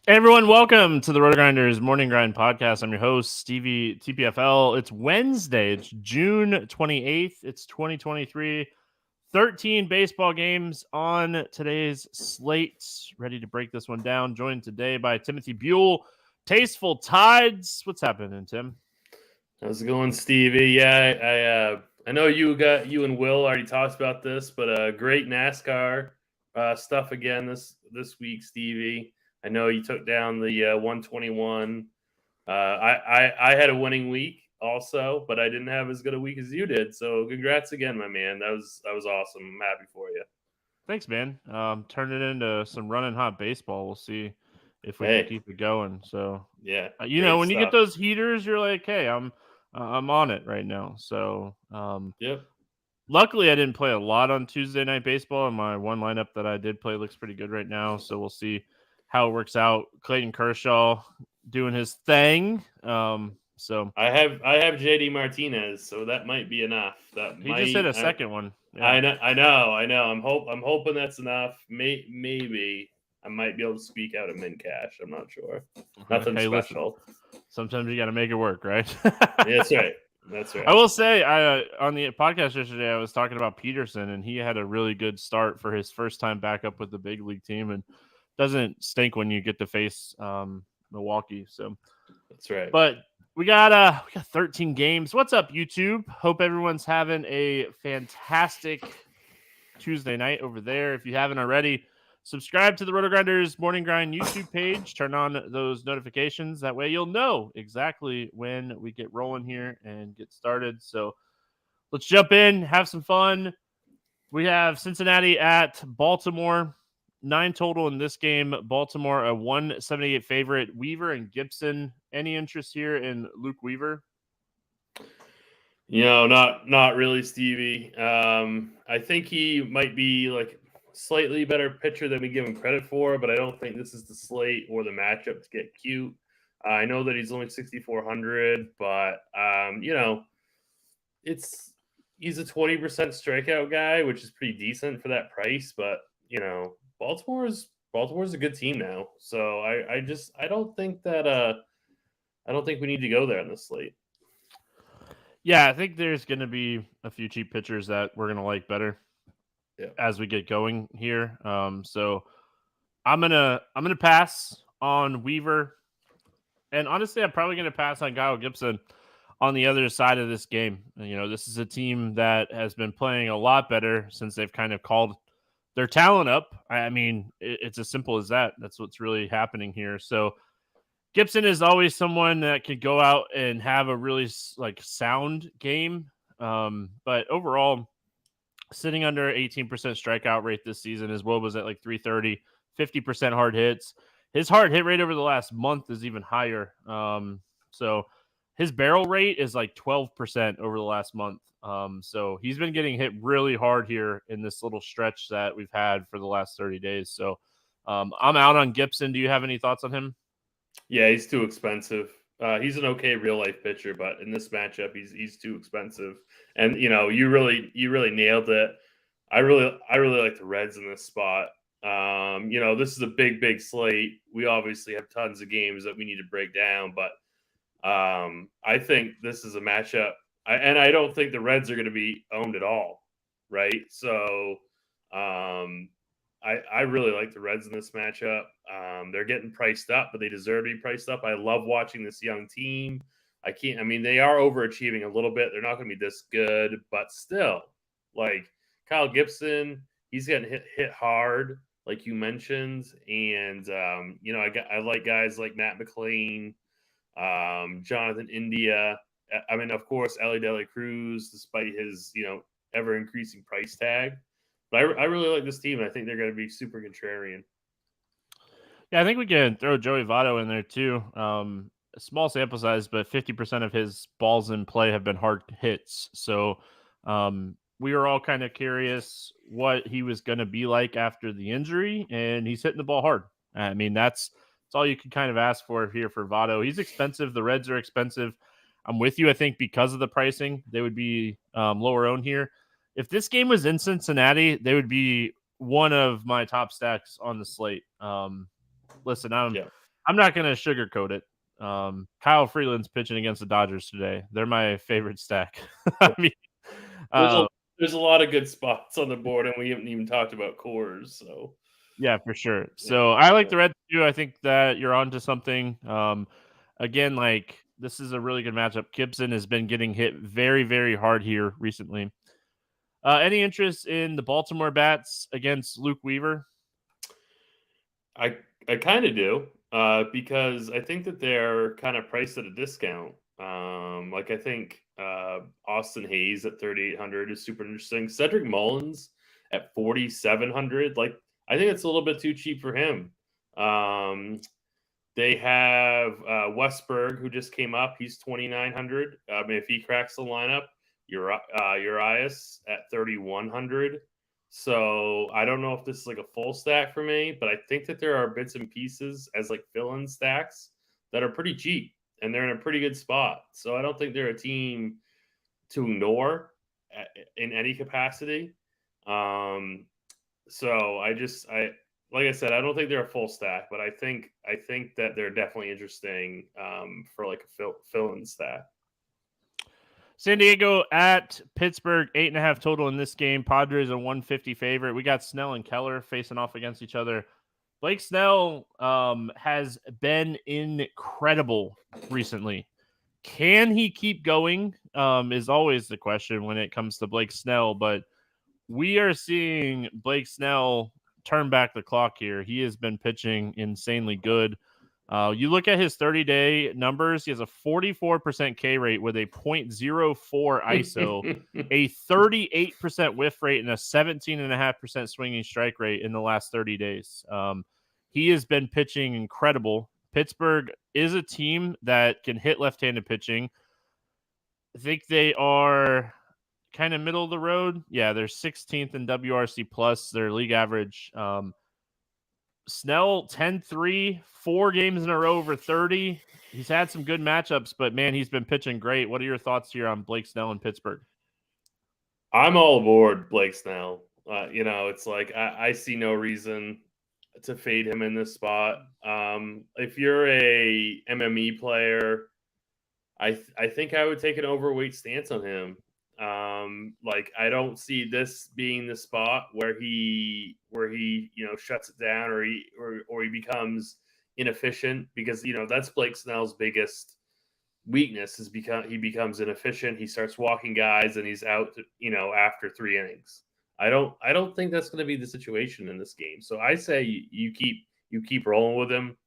Hey everyone, welcome to the RotoGrinders Morning Grind Podcast. I'm your host, Stevietpfl. It's Wednesday. It's June 28th. It's 2023. 13 baseball games on today's slate. Ready to break this one down. Joined today by Stevietpfl, TastefulTides. What's happening, Tim? How's it going, Stevie? Yeah, I know you and Will already talked about this, but great NASCAR stuff again this week, Stevie. I know you took down the 121. I had a winning week also, but I didn't have as good a week as you did. So congrats again, my man. That was awesome. I'm happy for you. Thanks, man. Turn it into some running hot baseball. We'll see if we can Hey, keep it going. So, yeah, great when you get stuff. those heaters, you're like, hey, I'm on it right now. So, Yep. luckily, I didn't play a lot on Tuesday Night Baseball, and my one lineup that I did play looks pretty good right now. So we'll see how it works out. Clayton Kershaw doing his thing. So I have JD Martinez, so that might be enough. That he just hit might a second one. Yeah. I know. I'm hoping that's enough. Maybe I might be able to squeak out a min cash. I'm not sure. Nothing Hey, listen. special. Sometimes you got to make it work, right? Yeah, that's right. That's I right. will say, I on the podcast yesterday, I was talking about Peterson, and he had a really good start for his first time back up with the big league team, and doesn't stink when you get to face Milwaukee. So, That's right. but we got 13 games. What's up, YouTube? Hope everyone's having a fantastic Tuesday night over there. If you haven't already, subscribe to the RotoGrinders Morning Grind YouTube page. Turn on those notifications. That way you'll know exactly when we get rolling here and get started. So let's jump in, have some fun. We have Cincinnati at Baltimore. 9 total in this game. Baltimore, a 178 favorite. Weaver and Gibson. Any interest here in Luke Weaver? Not really, Stevie. I think he might be like slightly better pitcher than we give him credit for, but I don't think this is the slate or the matchup to get cute. I know that he's only 6,400, but it's he's a 20% strikeout guy, which is pretty decent for that price. But Baltimore's a good team now, so I don't think that I don't think we need to go there on this slate. Yeah, I think there's going to be a few cheap pitchers that we're going to like better Yeah. as we get going here. So I'm gonna pass on Weaver, and honestly, I'm probably gonna pass on Kyle Gibson on the other side of this game. This is a team that has been playing a lot better since they've kind of called their talent up. I mean, it's as simple as that. That's what's really happening here. So Gibson is always someone that could go out and have a really sound game. But overall, sitting under 18% strikeout rate this season. His WOBA was at like 330, 50% hard hits. His hard hit rate over the last month is even higher. So his barrel rate is like 12% over the last month. So he's been getting hit really hard here in this little stretch that we've had for the last 30 days. So I'm out on Gibson. Do you have any thoughts on him? Yeah, he's too expensive. He's an okay real life pitcher, but in this matchup, he's too expensive. And you really nailed it. I really like the Reds in this spot. This is a big slate. We obviously have tons of games that we need to break down, but I think this is a matchup, and I don't think the Reds are going to be owned at all, right? So um, I really like the Reds in this matchup. They're getting priced up, but they deserve to be priced up. I love watching this young team. I mean, they are overachieving a little bit. They're not going to be this good, but still, like Kyle Gibson, he's getting hit hard, like you mentioned, and I like guys like Matt McLean, Jonathan India. I mean, of course, Ellie De La Cruz, despite his ever increasing price tag. But I really like this team, and I think they're going to be super contrarian. Yeah, I think we can throw Joey Votto in there too. A small sample size, but 50% of his balls in play have been hard hits. So we were all kind of curious what he was going to be like after the injury, and he's hitting the ball hard. I mean, that's all you can kind of ask for here for Votto. He's expensive. The Reds are expensive. I'm with you. I think because of the pricing, they would be lower owned here. If this game was in Cincinnati, they would be one of my top stacks on the slate. Listen, Yeah. I'm not going to sugarcoat it. Kyle Freeland's pitching against the Dodgers today. They're my favorite stack. I mean, there's a lot of good spots on the board, and we haven't even talked about Coors. So yeah, for sure. So I like the Reds too. I think that you're onto something. Again, like this is a really good matchup. Gibson has been getting hit very, very hard here recently. Any interest in the Baltimore bats against Luke Weaver? I kind of do because I think that they're kind of priced at a discount. Like I think Austin Hayes at 3,800 is super interesting. Cedric Mullins at 4,700. Like I think it's a little bit too cheap for him. They have Westberg, who just came up. He's 2,900. I mean, if he cracks the lineup, Urias at 3,100. So I don't know if this is like a full stack for me, but I think that there are bits and pieces as like fill-in stacks that are pretty cheap and they're in a pretty good spot. So I don't think they're a team to ignore in any capacity. So like I said, I don't think they're a full stack, but I think that they're definitely interesting for like a fill-in stack. San Diego at Pittsburgh, 8.5 total in this game. Padres a 150 favorite. We got Snell and Keller facing off against each other. Blake Snell has been incredible recently. Can he keep going? Is always the question when it comes to Blake Snell, but we are seeing Blake Snell turn back the clock here. He has been pitching insanely good. You look at his 30-day numbers, he has a 44% K rate with a 0.04 ISO, a 38% whiff rate, and a 17.5% swinging strike rate in the last 30 days. He has been pitching incredible. Pittsburgh is a team that can hit left-handed pitching. I think they are kind of middle of the road. Yeah, they're 16th in WRC plus, their league average. Snell 10-3, 4 games in a row over 30. He's had some good matchups, but man, he's been pitching great. What are your thoughts here on Blake Snell in Pittsburgh? I'm all aboard Blake Snell. It's like I see no reason to fade him in this spot. If you're a MME player, I think I would take an overweight stance on him. Like I don't see this being the spot where he shuts it down or he becomes inefficient, because that's Blake Snell's biggest weakness is he becomes inefficient. He starts walking guys and he's out after 3 innings. I don't think that's going to be the situation in this game. So I say you keep rolling with him.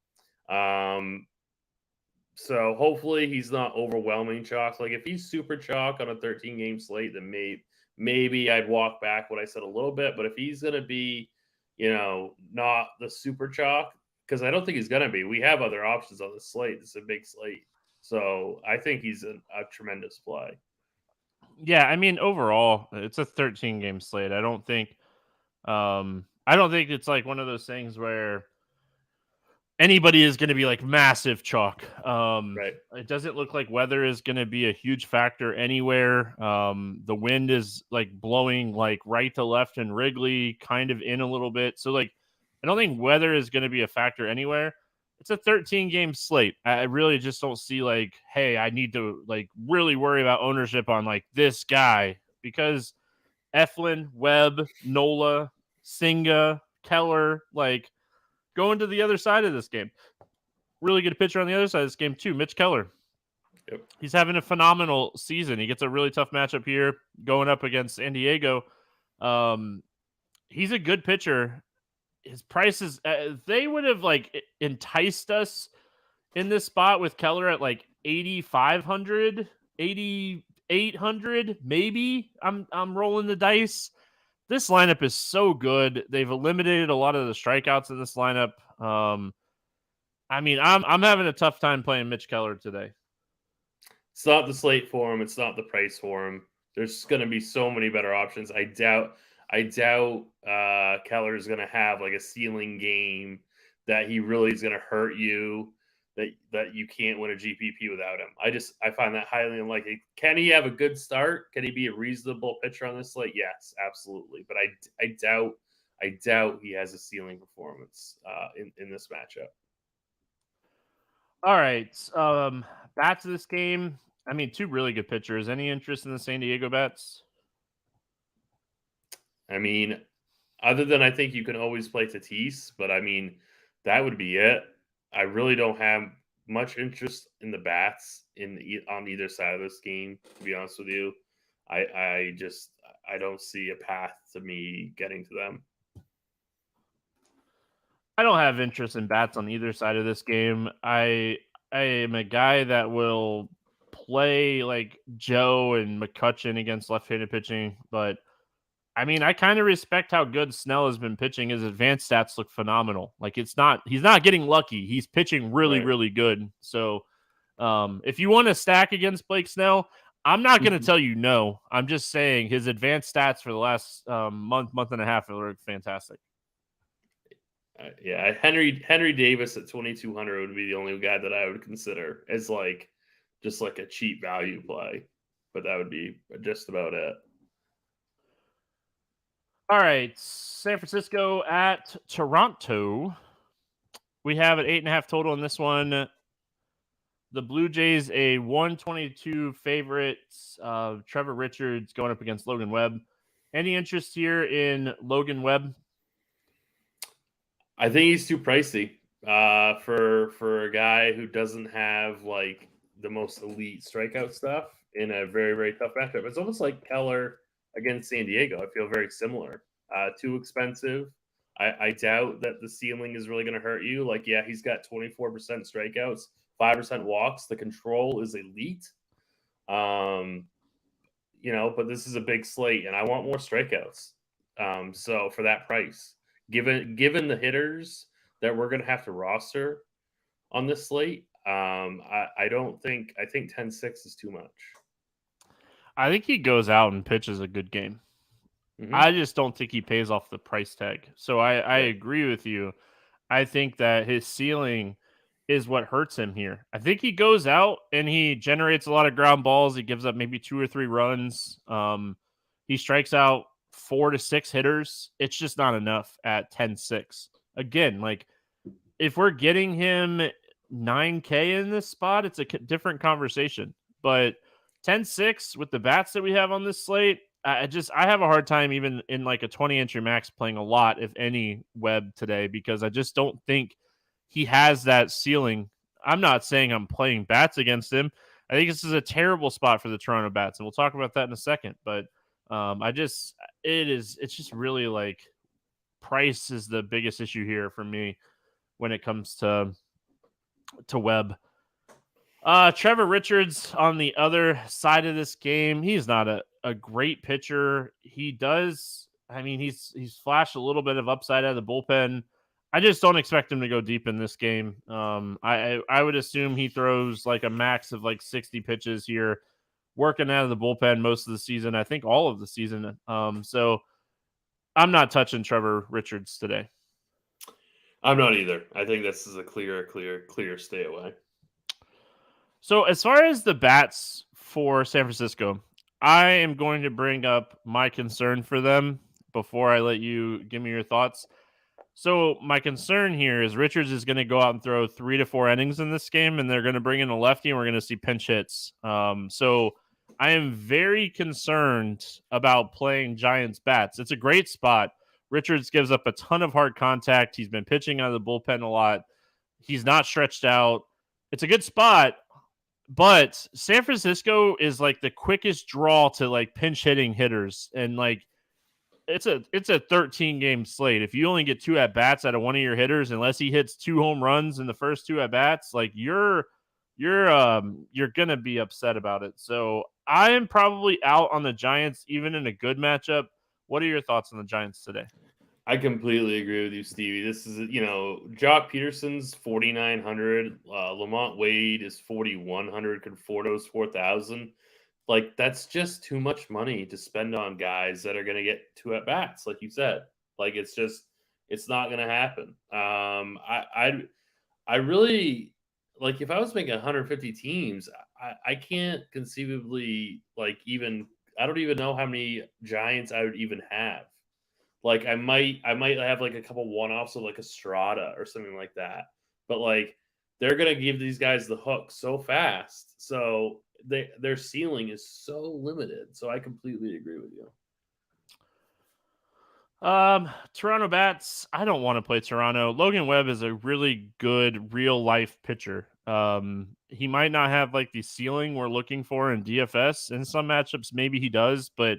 So hopefully he's not overwhelming chalk. Like if he's super chalk on a 13-game slate, then maybe I'd walk back what I said a little bit. But if he's going to be, not the super chalk, because I don't think he's going to be. We have other options on the slate. It's a big slate. So I think he's a tremendous play. Yeah, I mean, overall, it's a 13-game slate. I don't think it's like one of those things where anybody is going to be like massive chalk. Right. It doesn't look like weather is going to be a huge factor anywhere. The wind is like blowing like right to left and Wrigley kind of in a little bit. So like, I don't think weather is going to be a factor anywhere. It's a 13-game slate. I really just don't see like, hey, I need to like really worry about ownership on like this guy, because Eflin, Webb, Nola, Singa, Keller, like going to the other side of this game. Really good pitcher on the other side of this game too, Mitch Keller. Yep. He's having a phenomenal season. He gets a really tough matchup here going up against San Diego. He's a good pitcher. His prices, they would have like enticed us in this spot with Keller at like 8,500, 8,800, maybe. I'm rolling the dice. This lineup is so good. They've eliminated a lot of the strikeouts in this lineup. I mean, I'm having a tough time playing Mitch Keller today. It's not the slate for him. It's not the price for him. There's going to be so many better options. I doubt Keller is going to have like a ceiling game that he really is going to hurt you, that you can't win a GPP without him. I find that highly unlikely. Can he have a good start? Can he be a reasonable pitcher on this slate? Yes, absolutely. But I doubt he has a ceiling performance in this matchup. All right. Bats of this game. I mean, two really good pitchers. Any interest in the San Diego bats? I mean, other than I think you can always play Tatis, but I mean, that would be it. I really don't have much interest in the bats on either side of this game. To be honest with you, I don't see a path to me getting to them. I don't have interest in bats on either side of this game. I am a guy that will play like Joe and McCutcheon against left-handed pitching, but I mean, I kind of respect how good Snell has been pitching. His advanced stats look phenomenal. Like he's not getting lucky. He's pitching really, Right. really good. So if you want to stack against Blake Snell, I'm not going to tell you no. I'm just saying his advanced stats for the last month and a half are fantastic. Yeah, Henry Davis at 2,200 would be the only guy that I would consider as like just like a cheap value play, but that would be just about it. All right, San Francisco at Toronto. We have an 8.5 total in this one. The Blue Jays, a 122 favorite. Trevor Richards going up against Logan Webb. Any interest here in Logan Webb? I think he's too pricey for a guy who doesn't have like the most elite strikeout stuff in a very very tough matchup. It's almost like Keller against San Diego. I feel very similar. Too expensive. I doubt that the ceiling is really going to hurt you. Like, yeah, he's got 24% strikeouts, 5% walks. The control is elite. But this is a big slate, and I want more strikeouts. So for that price, given the hitters that we're going to have to roster on this slate, I don't think I think 10-6 is too much. I think he goes out and pitches a good game. I just don't think he pays off the price tag. So I Right. agree with you. I think that his ceiling is what hurts him here. I think he goes out and he generates a lot of ground balls. He gives up maybe 2 or 3 runs. He strikes out 4 to 6 hitters. It's just not enough at 10-6. Again, like if we're getting him 9K in this spot, it's a different conversation. But 10-6 with the bats that we have on this slate, I have a hard time even in like a 20 entry max playing a lot, if any, Webb today, because I just don't think he has that ceiling. I'm not saying I'm playing bats against him. I think this is a terrible spot for the Toronto Bats, and we'll talk about that in a second. But it's just really like price is the biggest issue here for me when it comes to Webb. Trevor Richards on the other side of this game, he's not a great pitcher. He does, I mean, he's flashed a little bit of upside out of the bullpen. I just don't expect him to go deep in this game. I would assume he throws like a max of like 60 pitches here, working out of the bullpen most of the season. I think all of the season. So I'm not touching Trevor Richards today. I'm not either. I think this is a clear stay away. So as far as the bats for San Francisco, I am going to bring up my concern for them before I let you give me your thoughts. So my concern here is Richards is going to go out and throw 3 to 4 innings in this game, and they're going to bring in a lefty, and we're going to see pinch hits. So I am very concerned about playing Giants bats. It's a great spot. Richards gives up a ton of hard contact. He's been pitching out of the bullpen a lot. He's not stretched out. It's a good spot, but San Francisco is like the quickest draw to like pinch hitting hitters, and like it's a 13 game slate. If you only get 2 at bats out of one of your hitters, unless he hits 2 home runs in the first 2 at bats, like you're gonna be upset about it. So I am probably out on the Giants, even in a good matchup. What are your thoughts on the Giants today? I completely agree with you, Stevie. This is, Jock Peterson's 4,900. Lamont Wade is 4,100. Conforto's 4,000. Like, that's just too much money to spend on guys that are going to get 2 at bats, like you said. Like, it's not going to happen. I really, like, if I was making 150 teams, I can't conceivably, like, I don't even know how many Giants I would even have. Like I might have like a couple one-offs of like Estrada or something like that. But like they're going to give these guys the hook so fast. So their ceiling is so limited. So I completely agree with you. Toronto bats. I don't want to play Toronto. Logan Webb is a really good real life pitcher. He might not have like the ceiling we're looking for in DFS. In some matchups, maybe he does, but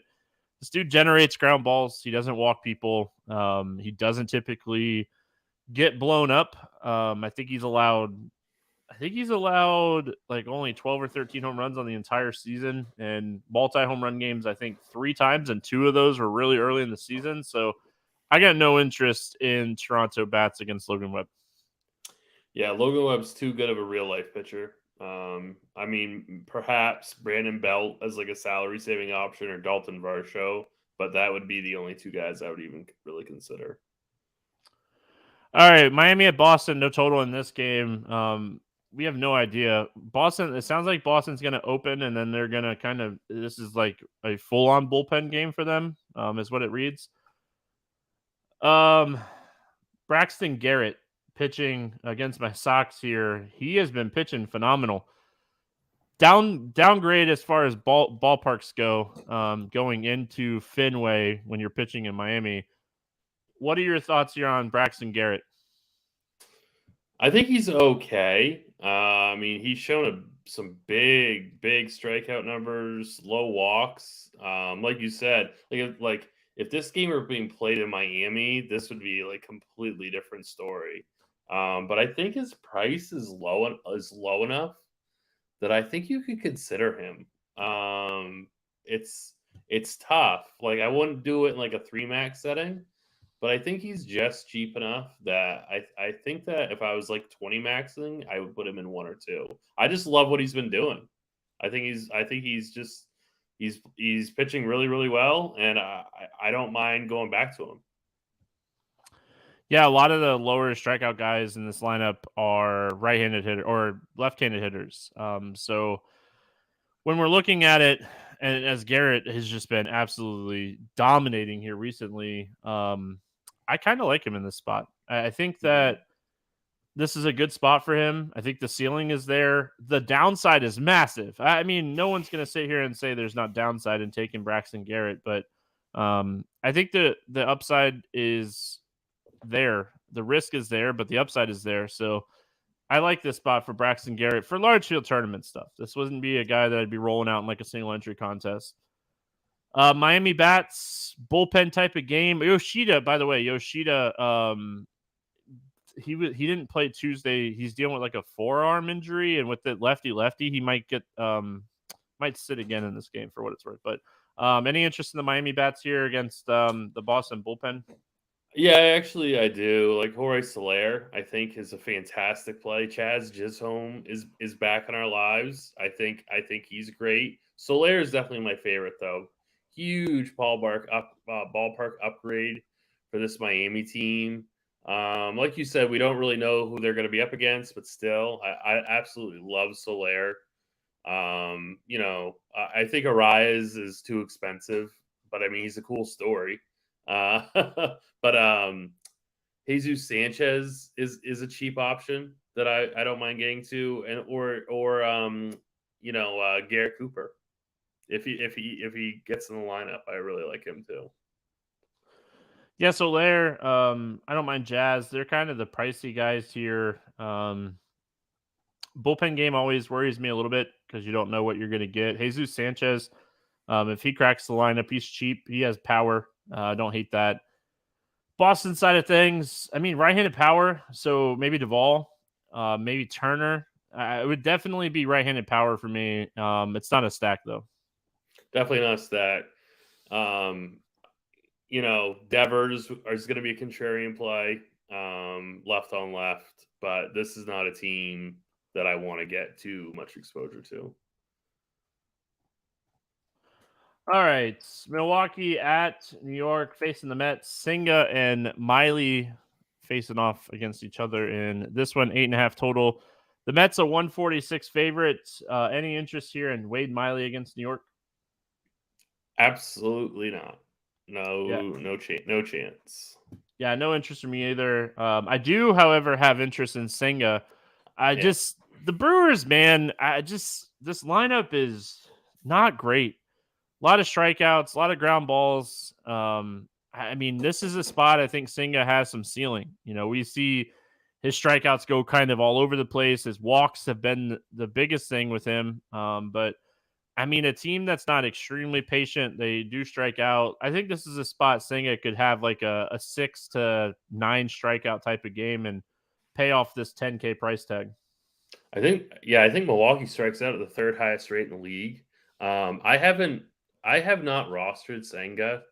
this dude generates ground balls. He doesn't walk people. He doesn't typically get blown up. I think he's allowed like only 12 or 13 home runs on the entire season and multi-home run games, I think 3 times, and 2 of those were really early in the season. So I got no interest in Toronto bats against Logan Webb. Yeah, Logan Webb's too good of a real life pitcher. I mean, perhaps Brandon Belt as like a salary saving option or Dalton Varsho, but that would be the only 2 guys I would even really consider. All right, Miami at Boston, no total in this game. We have no idea. Boston, it sounds like Boston's going to open, and then they're going to kind of, this is like a full-on bullpen game for them, is what it reads. Braxton Garrett pitching against my Sox here. He has been pitching phenomenal. Downgrade as far as ballparks go, going into Fenway when you're pitching in Miami. What are your thoughts here on Braxton Garrett? I think he's okay. I mean, he's shown some big strikeout numbers, low walks. Like you said, like if this game were being played in Miami, this would be like completely different story. But I think his price is low enough that I think you could consider him. It's tough. Like I wouldn't do it in like a 3 max setting. But I think he's just cheap enough that I think that if I was like 20 maxing, I would put him in 1 or 2. I just love what he's been doing. I think he's pitching really well, and I don't mind going back to him. Yeah, a lot of the lower strikeout guys in this lineup are right-handed hitter or left-handed hitters. So when we're looking at it, and as Garrett has just been absolutely dominating here recently, I kind of like him in this spot. I think that this is a good spot for him. I think the ceiling is there. The downside is massive. I mean, no one's going to sit here and say there's not downside in taking Braxton Garrett, but I think the upside is there. The risk is there, but the upside is there. So I like this spot for Braxton Garrett for large field tournament stuff. This wouldn't be a guy that I'd be rolling out in like a single entry contest. Miami bats, bullpen type of game. Yoshida, by the way, he didn't play Tuesday. He's dealing with like a forearm injury, and with the lefty, he might sit again in this game for what it's worth. But any interest in the Miami bats here against the Boston bullpen? Yeah, actually, I do. Like Jorge Soler, I think is a fantastic play. Chaz Chisholm is back in our lives. I think he's great. Soler is definitely my favorite, though. Huge ballpark upgrade for this Miami team. Like you said, we don't really know who they're going to be up against, but still, I absolutely love Soler. I think Arias is too expensive, but I mean, he's a cool story. But Jesus Sanchez is a cheap option that I don't mind getting to, and or Garrett Cooper. If he gets in the lineup, I really like him too. Yeah, Soler, I don't mind Jazz. They're kind of the pricey guys here. Bullpen game always worries me a little bit because you don't know what you're going to get. Jesus Sanchez, if he cracks the lineup, he's cheap. He has power. I don't hate that. Boston side of things, I mean, right-handed power. So maybe Duvall, maybe Turner. It would definitely be right-handed power for me. It's not a stack though. Definitely not a stack. Devers is going to be a contrarian play, left on left, but this is not a team that I want to get too much exposure to. All right, Milwaukee at New York facing the Mets. Senga and Miley facing off against each other in this one, 8.5 total. The Mets a 146 favorite. Any interest here in Wade Miley against New York? Absolutely not. No chance. Yeah, no interest in me either. I do, however, have interest in Senga. The Brewers, man, this lineup is not great. A lot of strikeouts, a lot of ground balls. I mean, this is a spot I think Senga has some ceiling. We see his strikeouts go kind of all over the place. His walks have been the biggest thing with him. But I mean, a team that's not extremely patient, they do strike out. I think this is a spot Senga could have like a 6 to 9 strikeout type of game and pay off this 10K price tag. I think Milwaukee strikes out at the third highest rate in the league. I have not rostered Senga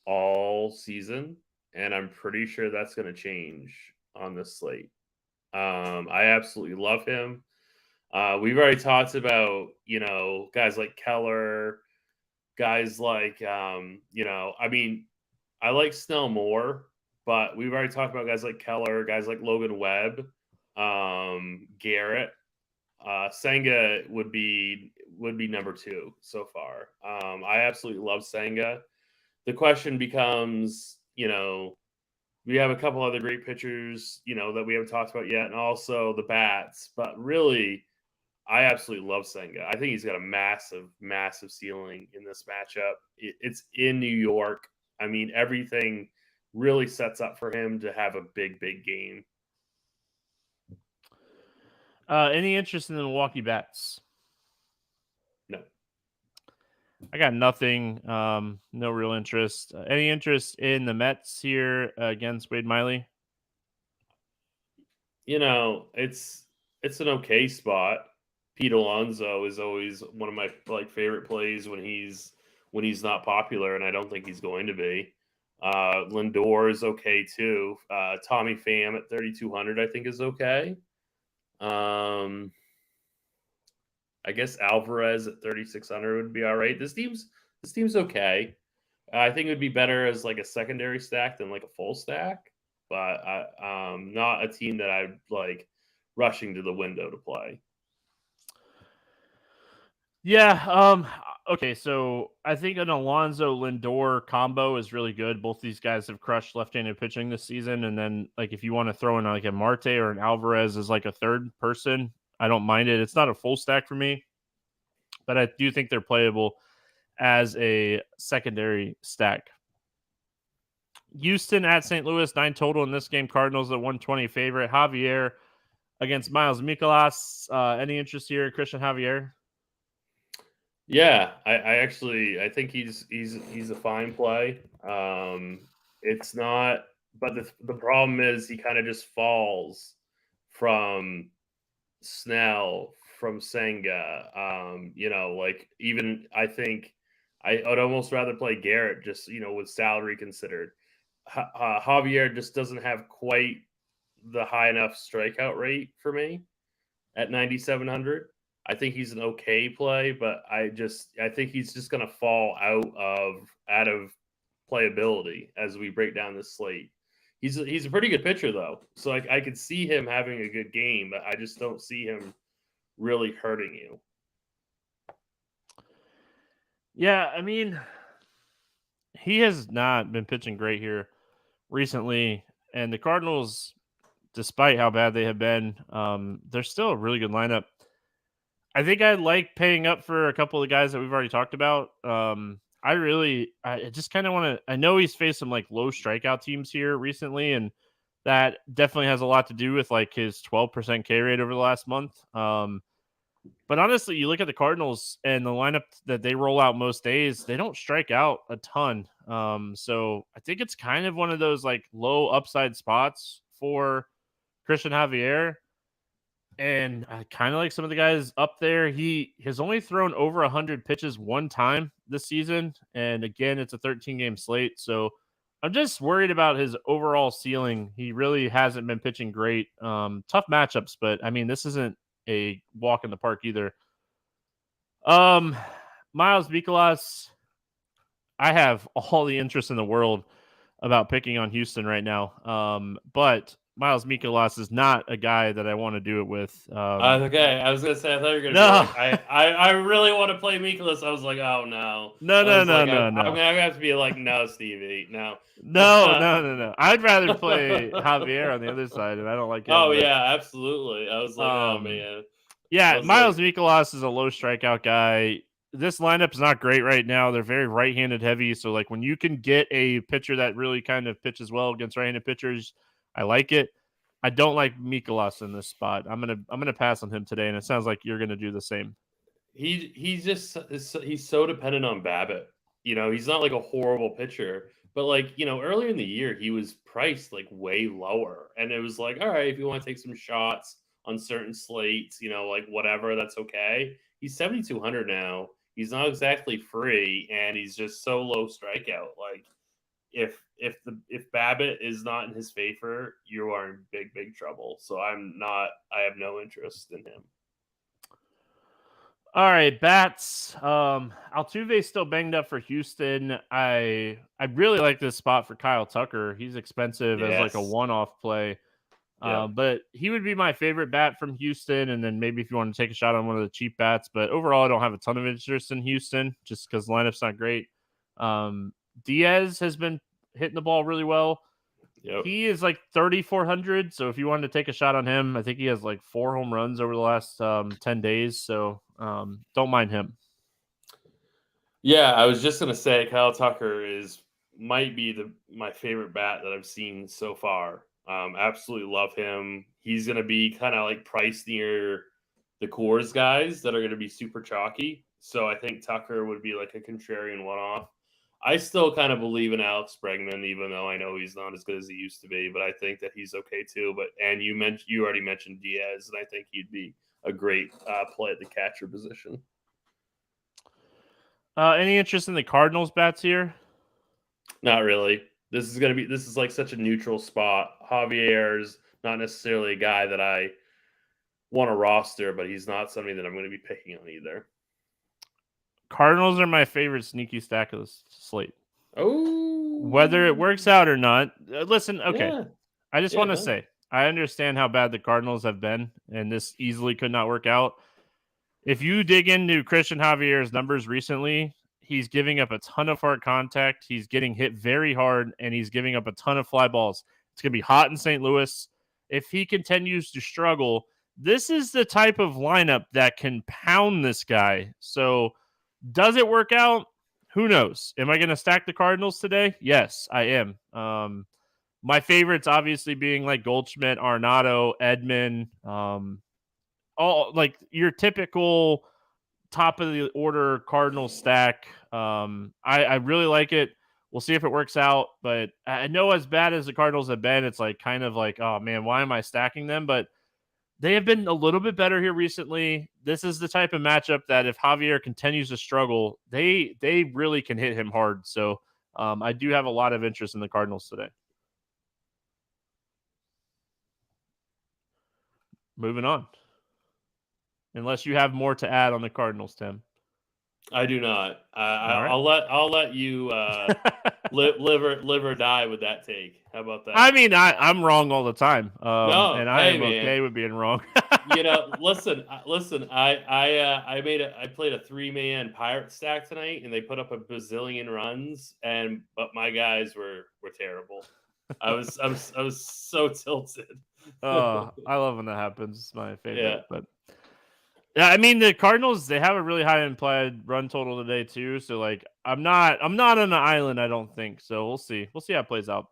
all season, and I'm pretty sure that's going to change on this slate. I absolutely love him. We've already talked about, guys like Keller, guys like, I mean, I like Snell more, but we've already talked about guys like Keller, guys like Logan Webb, Garrett. Senga would be number 2 so far. I absolutely love Senga. The question becomes, we have a couple other great pitchers, that we haven't talked about yet, and also the bats. But really, I absolutely love Senga. I think he's got a massive, massive ceiling in this matchup. It's in New York. I mean, everything really sets up for him to have a big, big game. Any interest in the Milwaukee Bats? No. I got nothing. No real interest. Any interest in the Mets here against Wade Miley? It's an okay spot. Pete Alonso is always one of my favorite plays when he's not popular, and I don't think he's going to be. Lindor is okay too. Tommy Pham at 3,200 I think is okay. I guess Alvarez at 3,600 would be all right. This team's okay. I think it would be better as like a secondary stack than like a full stack, but not a team that I'd like rushing to the window to play. Yeah. Okay. So I think an Alonso Lindor combo is really good. Both these guys have crushed left-handed pitching this season. And then like, if you want to throw in like a Marte or an Alvarez as like a third person, I don't mind it. It's not a full stack for me, but I do think they're playable as a secondary stack. Houston at St. Louis, 9 total in this game. Cardinals at 120 favorite. Javier against Miles Mikolas. Any interest here, Christian Javier? Yeah, I think he's a fine play. It's not, but the problem is he kind of just falls from Snell, from Senga. Even I think I would almost rather play Garrett just with salary considered. Javier just doesn't have quite the high enough strikeout rate for me at 9,700. I think he's an okay play, but I think he's just going to fall out of playability as we break down this slate. He's a pretty good pitcher though, so I could see him having a good game, but I just don't see him really hurting you. Yeah, I mean, he has not been pitching great here recently, and the Cardinals, despite how bad they have been, they're still a really good lineup. I think I like paying up for a couple of the guys that we've already talked about. I just kind of want to. I know he's faced some like low strikeout teams here recently, and that definitely has a lot to do with like his 12% K rate over the last month. But honestly, you look at the Cardinals and the lineup that they roll out most days, they don't strike out a ton. So I think it's kind of one of those like low upside spots for Christian Javier. And I kind of like some of the guys up there. He has only thrown over 100 pitches one time this season. And again, it's a 13-game slate. So I'm just worried about his overall ceiling. He really hasn't been pitching great. Tough matchups, but I mean, this isn't a walk in the park either. Miles Mikolas, I have all the interest in the world about picking on Houston right now. But Miles Mikolas is not a guy that I want to do it with. Okay, I was gonna say I thought you were gonna No. be like I really want to play Mikolas. I was like, oh no, No. I'm gonna have to be like, no, Stevie, no. No. I'd rather play Javier on the other side, and I don't like him. Oh yeah, absolutely. I was like, oh man. Yeah, Miles Mikolas is a low strikeout guy. This lineup is not great right now. They're very right-handed heavy, so like when you can get a pitcher that really kind of pitches well against right-handed pitchers, I like it. I don't like Mikolas in this spot. I'm gonna pass on him today, and it sounds like you're gonna do the same. He's so dependent on Babbitt. He's not like a horrible pitcher, but like earlier in the year he was priced like way lower, and it was like, all right, if you want to take some shots on certain slates, like whatever, that's okay. He's 7,200 now. He's not exactly free, and he's just so low strikeout. Like if Babbitt is not in his favor, you are in big trouble. So I have no interest in him. All right, bats. Altuve's still banged up for Houston. I really like this spot for Kyle Tucker. He's expensive as like a one-off play. But he would be my favorite bat from Houston, and then maybe if you want to take a shot on one of the cheap bats. But overall, I don't have a ton of interest in Houston just because the lineup's not great. Diaz has been hitting the ball really well. Yep. He is like 3,400. So if you wanted to take a shot on him, I think he has like 4 home runs over the last 10 days. So don't mind him. Yeah, I was just gonna say Kyle Tucker might be my favorite bat that I've seen so far. Absolutely love him. He's gonna be kind of like priced near the Coors guys that are gonna be super chalky. So I think Tucker would be like a contrarian one-off. I still kind of believe in Alex Bregman, even though I know he's not as good as he used to be. But I think that he's okay too. And you already mentioned Diaz, and I think he'd be a great play at the catcher position. Any interest in the Cardinals bats here? Not really. This is like such a neutral spot. Javier's not necessarily a guy that I want to roster, but he's not somebody that I'm going to be picking on either. Cardinals are my favorite sneaky stack of the slate. Oh, whether it works out or not. Listen, okay. Yeah. I just want to say, I understand how bad the Cardinals have been, and this easily could not work out. If you dig into Christian Javier's numbers recently, he's giving up a ton of hard contact. He's getting hit very hard, and he's giving up a ton of fly balls. It's going to be hot in St. Louis. If he continues to struggle, this is the type of lineup that can pound this guy. So does it work out? Who knows? Am I going to stack the Cardinals today? Yes, I am. My favorites obviously being like Goldschmidt, Arenado, Edman, all like your typical top of the order Cardinal stack. I really like it. We'll see if it works out, but I know as bad as the Cardinals have been, it's like kind of like, oh man, why am I stacking them? But they have been a little bit better here recently. This is the type of matchup that if Javier continues to struggle, they really can hit him hard. So I do have a lot of interest in the Cardinals today. Moving on. Unless you have more to add on the Cardinals, Tim. I do not. I'll let you live or die with that take. How about that? I mean, I'm wrong all the time, and I am okay with being wrong. Listen. I played a 3-man Pirate stack tonight, and they put up a bazillion runs, but my guys were terrible. I was so tilted. Oh, I love when that happens. It's my favorite. Yeah. But yeah, I mean the Cardinals, they have a really high implied run total today too. So like I'm not on an island, I don't think. So we'll see. We'll see how it plays out.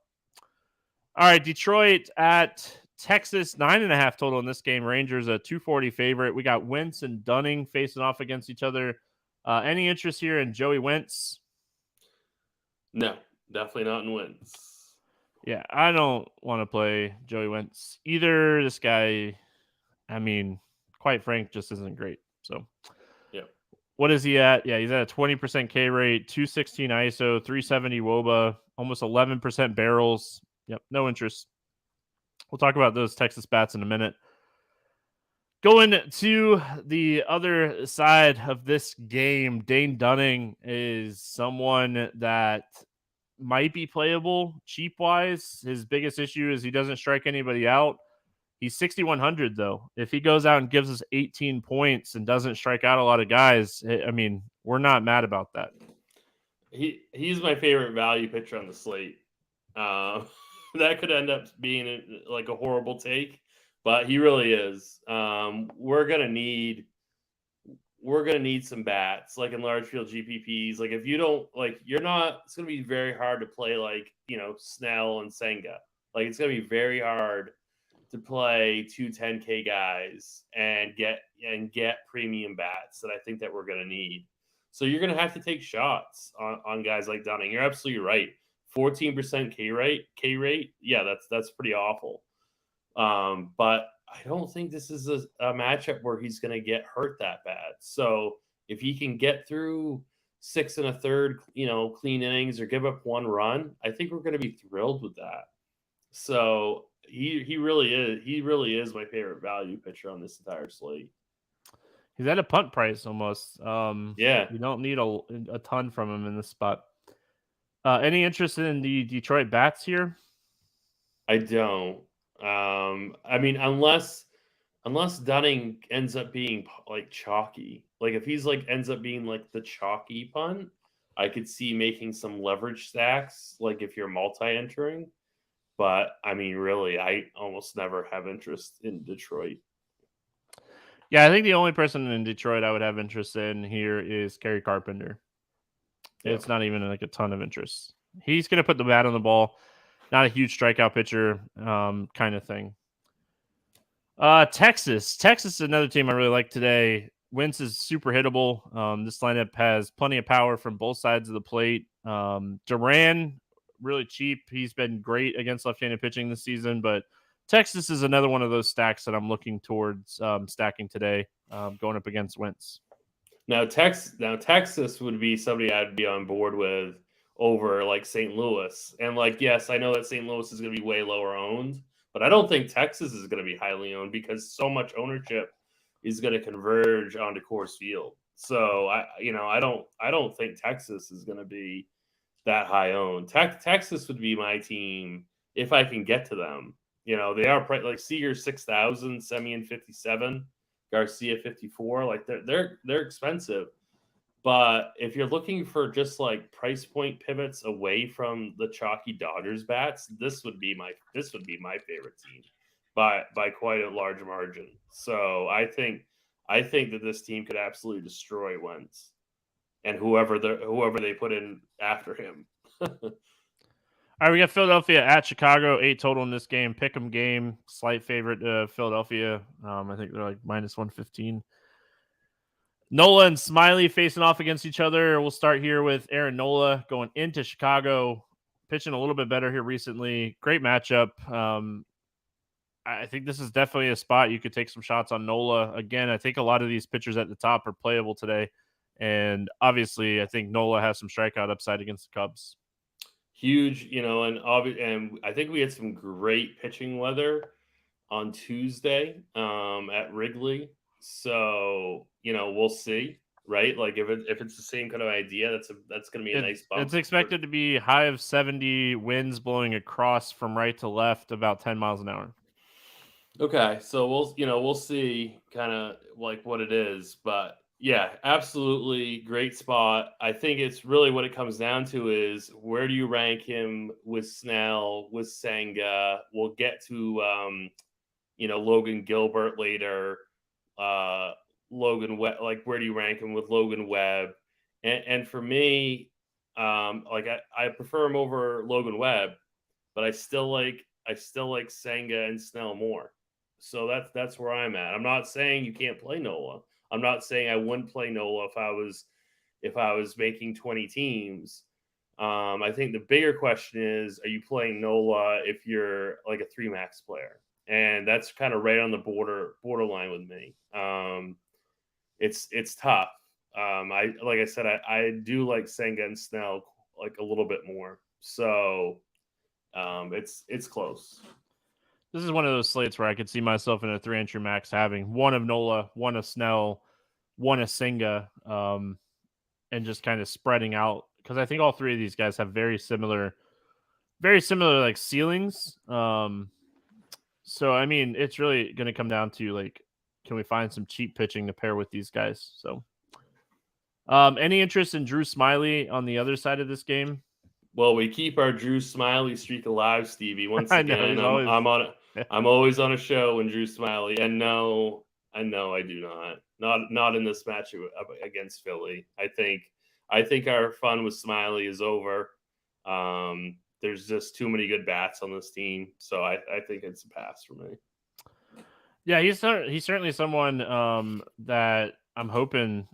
All right, Detroit at Texas, 9.5 total in this game. Rangers a 240 favorite. We got Wentz and Dunning facing off against each other. Any interest here in Joey Wentz? No, definitely not in Wentz. Yeah, I don't want to play Joey Wentz either. This guy, I mean, quite frank, just isn't great. So, yeah. What is he at? Yeah, he's at a 20% K rate, 216 ISO, 370 WOBA, almost 11% barrels. Yep, no interest. We'll talk about those Texas bats in a minute. Going to the other side of this game, Dane Dunning is someone that might be playable cheap wise. His biggest issue is he doesn't strike anybody out. He's 6,100 though. If he goes out and gives us 18 points and doesn't strike out a lot of guys, I mean, we're not mad about that. He's my favorite value pitcher on the slate. That could end up being like a horrible take, but he really is. We're gonna need some bats, like in large field GPPs. Like if you don't like, you're not. It's gonna be very hard to play like Snell and Senga. Like it's gonna be very hard to play 210K guys and get premium bats that I think that we're gonna need. So you're gonna have to take shots on guys like Dunning. You're absolutely right. 14% K rate. Yeah, that's pretty awful. But I don't think this is a matchup where he's going to get hurt that bad. So if he can get through 6 1/3, clean innings or give up 1 run, I think we're going to be thrilled with that. So he really is. He really is my favorite value pitcher on this entire slate. He's at a punt price almost. Yeah, you don't need a ton from him in this spot. Any interest in the Detroit bats here? I don't. I mean, unless Dunning ends up being like chalky, like if he's like ends up being like the chalky punt, I could see making some leverage stacks, like if you're multi-entering. But I mean, really, I almost never have interest in Detroit. Yeah, I think the only person in Detroit I would have interest in here is Kerry Carpenter. Yep. It's not even like a ton of interest. He's going to put the bat on the ball. Not a huge strikeout pitcher kind of thing. Texas is another team I really like today. Wentz is super hittable. This lineup has plenty of power from both sides of the plate. Duran, really cheap. He's been great against left-handed pitching this season, but Texas is another one of those stacks that I'm looking towards stacking today, going up against Wentz. Now Texas would be somebody I'd be on board with over like St. Louis. And like, yes, I know that St. Louis is going to be way lower owned, but I don't think Texas is going to be highly owned because so much ownership is going to converge onto Coors Field. So I don't think Texas is going to be that high owned. Texas would be my team if I can get to them. They are like Seager 6,000, Semien 57, Garcia 54. Like they're expensive. But if you're looking for just like price point pivots away from the chalky Dodgers bats, this would be my favorite team by quite a large margin. So I think that this team could absolutely destroy Wentz and whoever they put in after him. All right, we got Philadelphia at Chicago, 8 total in this game. Pick'em game, slight favorite Philadelphia. I think they're like minus 115. Nola and Smiley facing off against each other. We'll start here with Aaron Nola going into Chicago, pitching a little bit better here recently. Great matchup. I think this is definitely a spot you could take some shots on Nola. Again, I think a lot of these pitchers at the top are playable today. And obviously, I think Nola has some strikeout upside against the Cubs. Huge, and I think we had some great pitching weather on Tuesday at Wrigley. So, we'll see, right? Like if it's the same kind of idea, that's going to be a nice bump. It's expected to be high of 70, winds blowing across from right to left about 10 miles an hour. Okay, so we'll see kind of like what it is, but yeah, absolutely great spot. I think it's really what it comes down to is where do you rank him with Snell, with Senga? We'll get to Logan Gilbert later. Logan Webb, like where do you rank him with Logan Webb? And for me, I prefer him over Logan Webb, but I still like Senga and Snell more. So that's where I'm at. I'm not saying you can't play Nola. I'm not saying I wouldn't play Nola if I was making 20 teams. I think the bigger question is, are you playing Nola if you're like a 3 max player? And that's kind of right on the borderline with me. It's tough. I do like Senga and Snell like a little bit more. So it's close. This is one of those slates where I could see myself in a 3-entry max having one of Nola, one of Snell, one of Senga, and just kind of spreading out because I think all three of these guys have very similar like ceilings. So I mean, it's really going to come down to like, can we find some cheap pitching to pair with these guys? So, any interest in Drew Smyly on the other side of this game? Well, we keep our Drew Smyly streak alive, Stevie. Once I know, again, he's always... I'm always on a show when Drew Smyly, and no, I do not in this matchup against Philly. I think our fun with Smyly is over. There's just too many good bats on this team, so I think it's a pass for me. Yeah, he's certainly someone that I'm hoping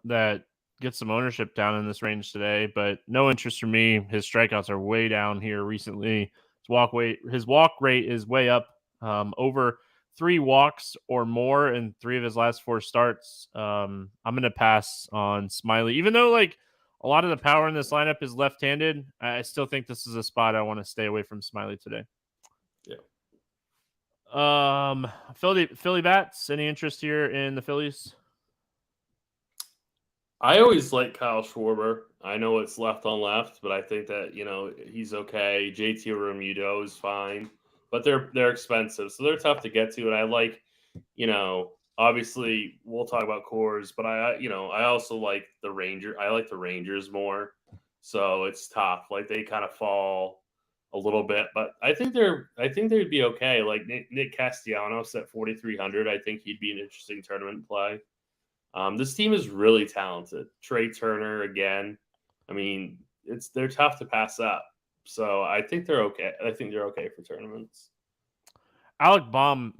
that gets some ownership down in this range today, but no interest for me. His strikeouts are way down here recently. His walk rate is way up, over 3 walks or more in 3 of his last 4 starts. I'm going to pass on Smyly, even though like a lot of the power in this lineup is left-handed. I still think this is a spot I want to stay away from Smyly today. Yeah. Philly bats. Any interest here in the Phillies? I always like Kyle Schwarber. I know it's left on left, but I think that he's okay. JT Realmuto is fine, but they're expensive, so they're tough to get to. And I like, obviously we'll talk about Coors, but I also like the Ranger. I like the Rangers more, so it's tough. Like they kind of fall a little bit, but I think they'd be okay. Like Nick Castellanos at 4,300, I think he'd be an interesting tournament play. This team is really talented. Trey Turner again. I mean, they're tough to pass up. So I think they're okay. I think they're okay for tournaments. Alec Bohm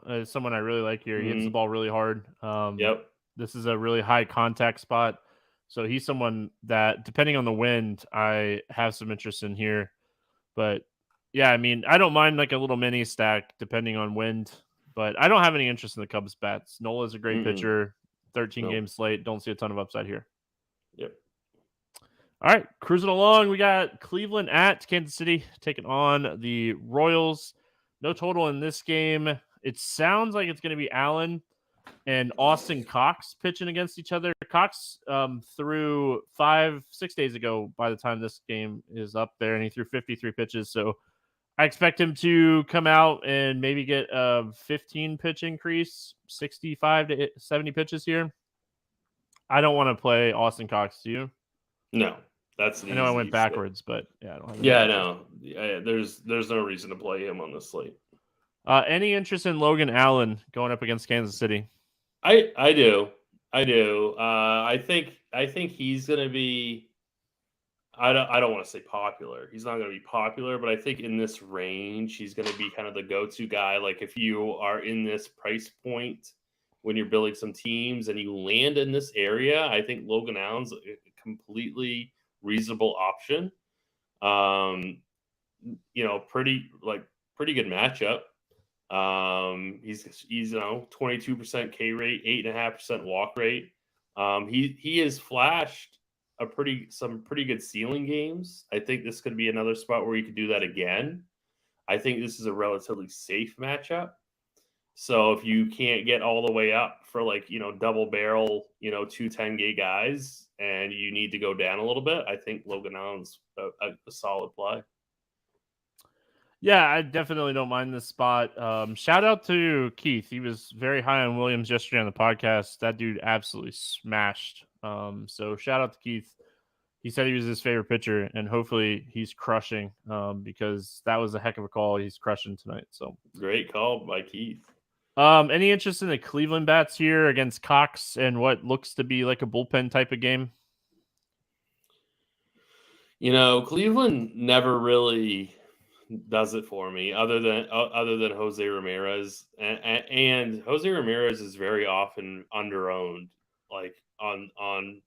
is someone I really like here. He hits the ball really hard. Yep. This is a really high contact spot. So he's someone that, depending on the wind, I have some interest in here. But yeah, I mean, I don't mind like a little mini stack depending on wind, but I don't have any interest in the Cubs bats. Nola's a great pitcher. 13 game slate. Don't see a ton of upside here. Yep. All right, cruising along. We got Cleveland at Kansas City taking on the Royals. No total in this game. It sounds like it's going to be Allen and Austin Cox pitching against each other. Cox threw 5-6 days ago by the time this game is up there, and he threw 53 pitches. So I expect him to come out and maybe get a 15 pitch increase, 65 to 70 pitches here. I don't want to play Austin Cox. Do you? No, I know I went backwards, but yeah, I don't have I know. Yeah, there's no reason to play him on this slate. Any interest in Logan Allen going up against Kansas City? I do. I think he's going to be. I don't want to say popular. He's not going to be popular, but I think in this range, he's going to be kind of the go-to guy. Like if you are in this price point when you're building some teams and you land in this area, I think Logan Allen's a completely reasonable option. Pretty good matchup. He's 22% K rate, 8.5% walk rate. He has flashed some pretty good ceiling games. I think this could be another spot where you could do that again. I think this is a relatively safe matchup. So if you can't get all the way up for double barrel, 210K guys, and you need to go down a little bit, I think Logan Allen's a solid play. Yeah, I definitely don't mind this spot. Shout out to Keith. He was very high on Williams yesterday on the podcast. That dude absolutely smashed. So shout out to Keith. He said he was his favorite pitcher, and hopefully he's crushing because that was a heck of a call. He's crushing tonight. So great call by Keith. Any interest in the Cleveland bats here against Cox and what looks to be like a bullpen type of game? Cleveland never really does it for me other than Jose Ramirez, and Jose Ramirez is very often underowned, like on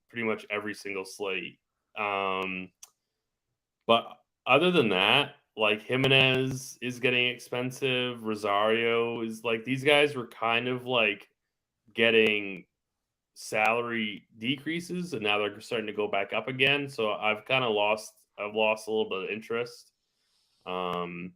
pretty much every single slate. But other than that, like Jimenez is getting expensive. Rosario is these guys were kind of getting salary decreases, and now they're starting to go back up again. So I've lost a little bit of interest. Josh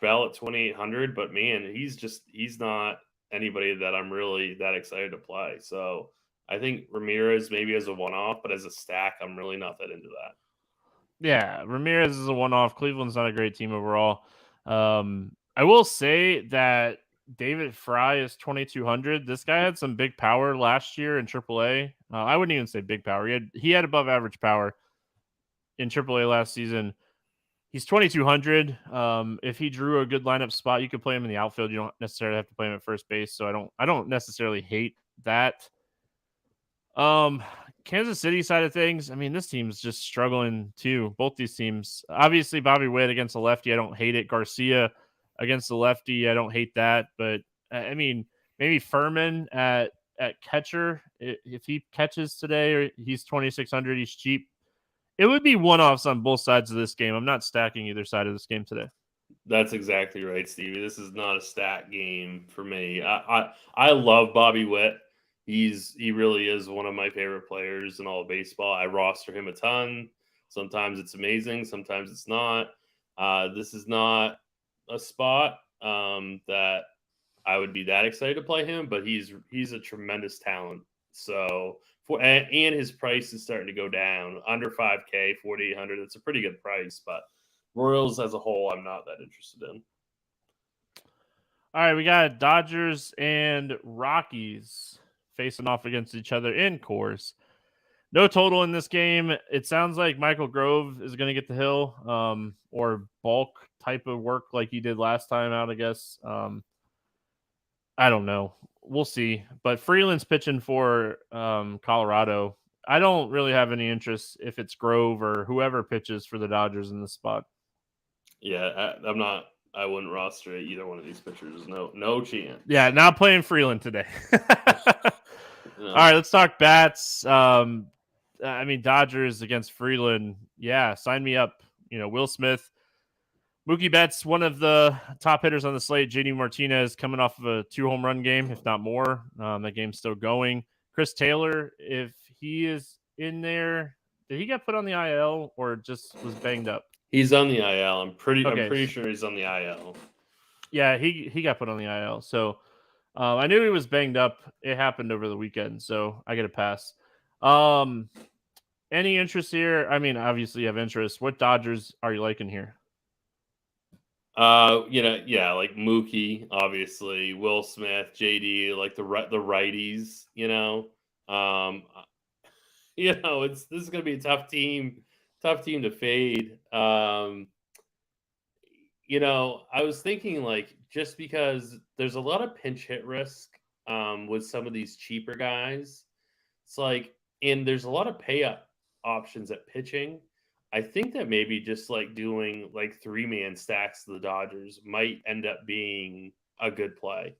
Bell at 2,800, but man, he's not anybody that I'm really that excited to play. So I think Ramirez maybe as a one-off, but as a stack, I'm really not that into that. Yeah, Ramirez is a one-off. Cleveland's not a great team overall. I will say that David Fry is 2,200. This guy had some big power last year in AAA. I wouldn't even say big power. He had above average power in AAA last season. He's 2,200. If he drew a good lineup spot, you could play him in the outfield. You don't necessarily have to play him at first base. So I don't necessarily hate that. Kansas City side of things, I mean, this team's just struggling too. Both these teams. Obviously, Bobby Witt against the lefty, I don't hate it. Garcia against the lefty, I don't hate that. But I mean, maybe Furman at catcher, if he catches today, or he's 2,600, he's cheap. It would be one-offs on both sides of this game. I'm not stacking either side of this game today. That's exactly right, Stevie. This is not a stat game for me. I love Bobby Witt. He really is one of my favorite players in all of baseball. I roster him a ton. Sometimes it's amazing, sometimes it's not. This is not a spot that I would be that excited to play him, but he's a tremendous talent. So and his price is starting to go down under 5K, 4,800. It's a pretty good price, but Royals as a whole, I'm not that interested in. All right, we got Dodgers and Rockies facing off against each other in Coors. No total in this game. It sounds like Michael Grove is going to get the hill or bulk type of work like he did last time out, I guess. I don't know. We'll see. But Freeland's pitching for Colorado. I don't really have any interest if it's Grove or whoever pitches for the Dodgers in this spot. Yeah, I'm not. I wouldn't roster either one of these pitchers. No chance. Yeah, not playing Freeland today. No. All right, let's talk bats. I mean, Dodgers against Freeland. Yeah, sign me up. Will Smith. Mookie Betts, one of the top hitters on the slate. JD Martinez coming off of a 2-home run game, if not more. That game's still going. Chris Taylor, if he is in there, did he get put on the IL or just was banged up? He's on the IL. I'm pretty sure he's on the IL. Yeah, he got put on the IL. So I knew he was banged up. It happened over the weekend, so I get a pass. Any interest here? I mean, obviously you have interest. What Dodgers are you liking here? Like Mookie, obviously, Will Smith, JD, like the righties. This is gonna be a tough team to fade. I was thinking like just because there's a lot of pinch hit risk with some of these cheaper guys, it's like, and there's a lot of pay up options at pitching. I think that maybe just like doing like 3-man stacks to the Dodgers might end up being a good play.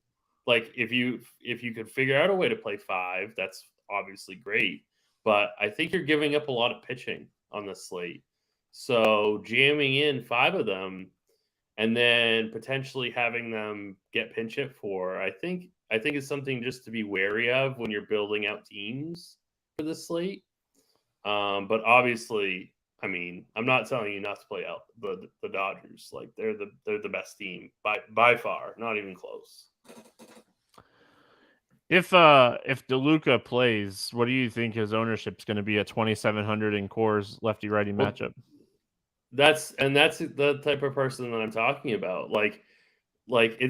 Like if you could figure out a way to play 5, that's obviously great. But I think you're giving up a lot of pitching on the slate. So jamming in 5 of them and then potentially having them get pinch hit for, I think is something just to be wary of when you're building out teams for the slate. But obviously, I mean, I'm not telling you not to play out the Dodgers. Like they're the best team by far, not even close. If DeLuca plays, what do you think his ownership's going to be at 2,700 in Coors lefty righty matchup? That's the type of person that I'm talking about. Like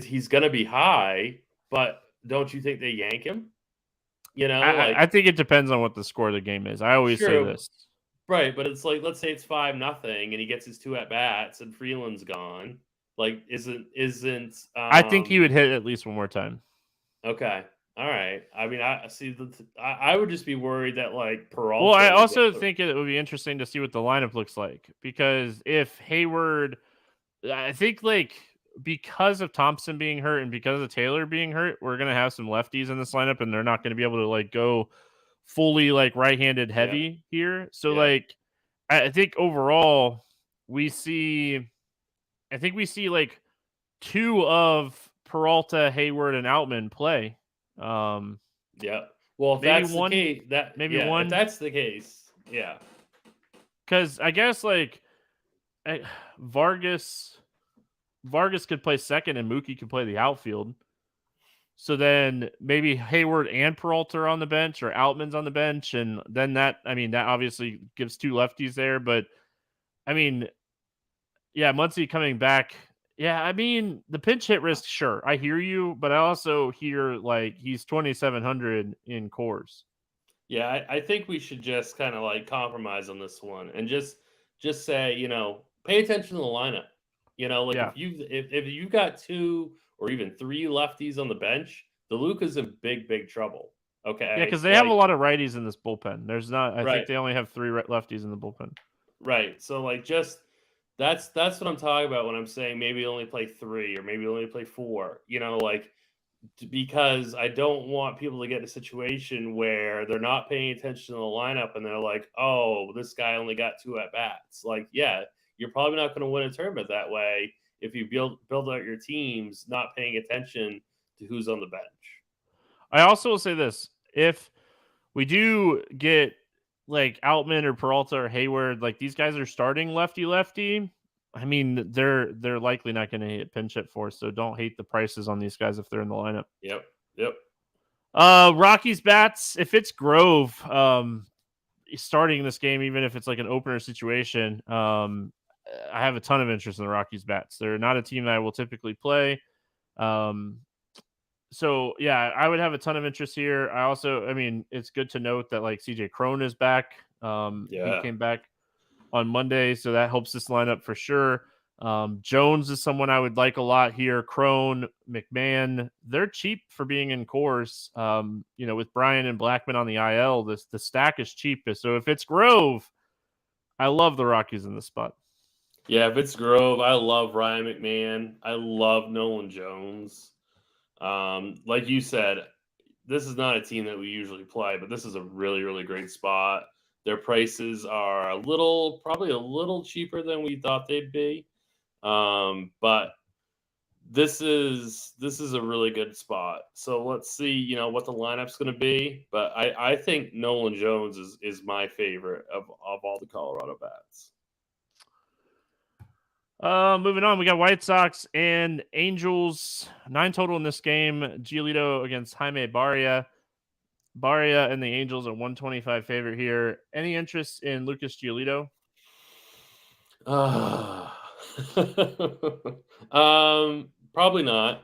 he's going to be high, but don't you think they yank him? I think it depends on what the score of the game is. I always say this. Right, but it's like, let's say it's 5-0 and he gets his 2 at bats and Freeland's gone. Like, isn't? I think he would hit at least one more time. Okay, all right. I mean, I see. I would just be worried that like Peralta. Well, I also think it would be interesting to see what the lineup looks like because if Hayward, I think like because of Thompson being hurt and because of Taylor being hurt, we're gonna have some lefties in this lineup and they're not going to be able to like go fully like right-handed heavy here. So like I think overall we see like 2 of Peralta, Hayward, and Outman play. Well, if that's the case, one. If that's the case, yeah. Because I guess like Vargas could play second and Mookie could play the outfield. So then maybe Hayward and Peralta are on the bench, or Outman's on the bench, and then that obviously gives two lefties there. But I mean, yeah, Muncy coming back. Yeah, I mean, the pinch hit risk, sure, I hear you, but I also hear like he's 2,700 in Coors. Yeah, I think we should just kind of like compromise on this one and just say, pay attention to the lineup. Like Yeah, if you've got two or even three lefties on the bench, DeLuca's in big trouble. yeah, Okay, because they have a like lot of righties in this bullpen. There's not. I think right, they only have three lefties in the bullpen. right. So like just that's what I'm talking about when I'm saying maybe only play three or maybe only play four. Like because I don't want people to get in a situation where they're not paying attention to the lineup and they're like, oh, this guy only got two at bats. Like, yeah, you're probably not going to win a tournament that way if you build out your teams not paying attention to who's on the bench. I also will say this: if we do get like Outman or Peralta or Hayward, like these guys are starting lefty. I mean, they're likely not going to hit pinch hit for, so don't hate the prices on these guys if they're in the lineup. Yep. Rockies bats. If it's Grove, starting this game, even if it's like an opener situation, I have a ton of interest in the Rockies bats. They're not a team that I will typically play. Um, so yeah, I would have a ton of interest here. I mean, it's good to note that like CJ Cron is back. He Yeah. came back on Monday, so that helps this lineup for sure. Jones is someone I would like a lot here. Crone, McMahon, they're cheap for being in Coors. With Bryan and Blackman on the IL, the stack is cheapest. So if it's Grove, I love the Rockies in this spot. Yeah, if it's Grove, I love Ryan McMahon. I love Nolan Jones. Like you said, this is not a team that we usually play, but this is a really, really great spot. Their prices are probably a little cheaper than we thought they'd be. But this is a really good spot. So let's see, what the lineup's going to be. But I think Nolan Jones is my favorite of all the Colorado bats. Moving on, we got White Sox and Angels. 9 total in this game. Giolito against Jaime Barria. Barria and the Angels are 125 favorite here. Any interest in Lucas Giolito? Probably not.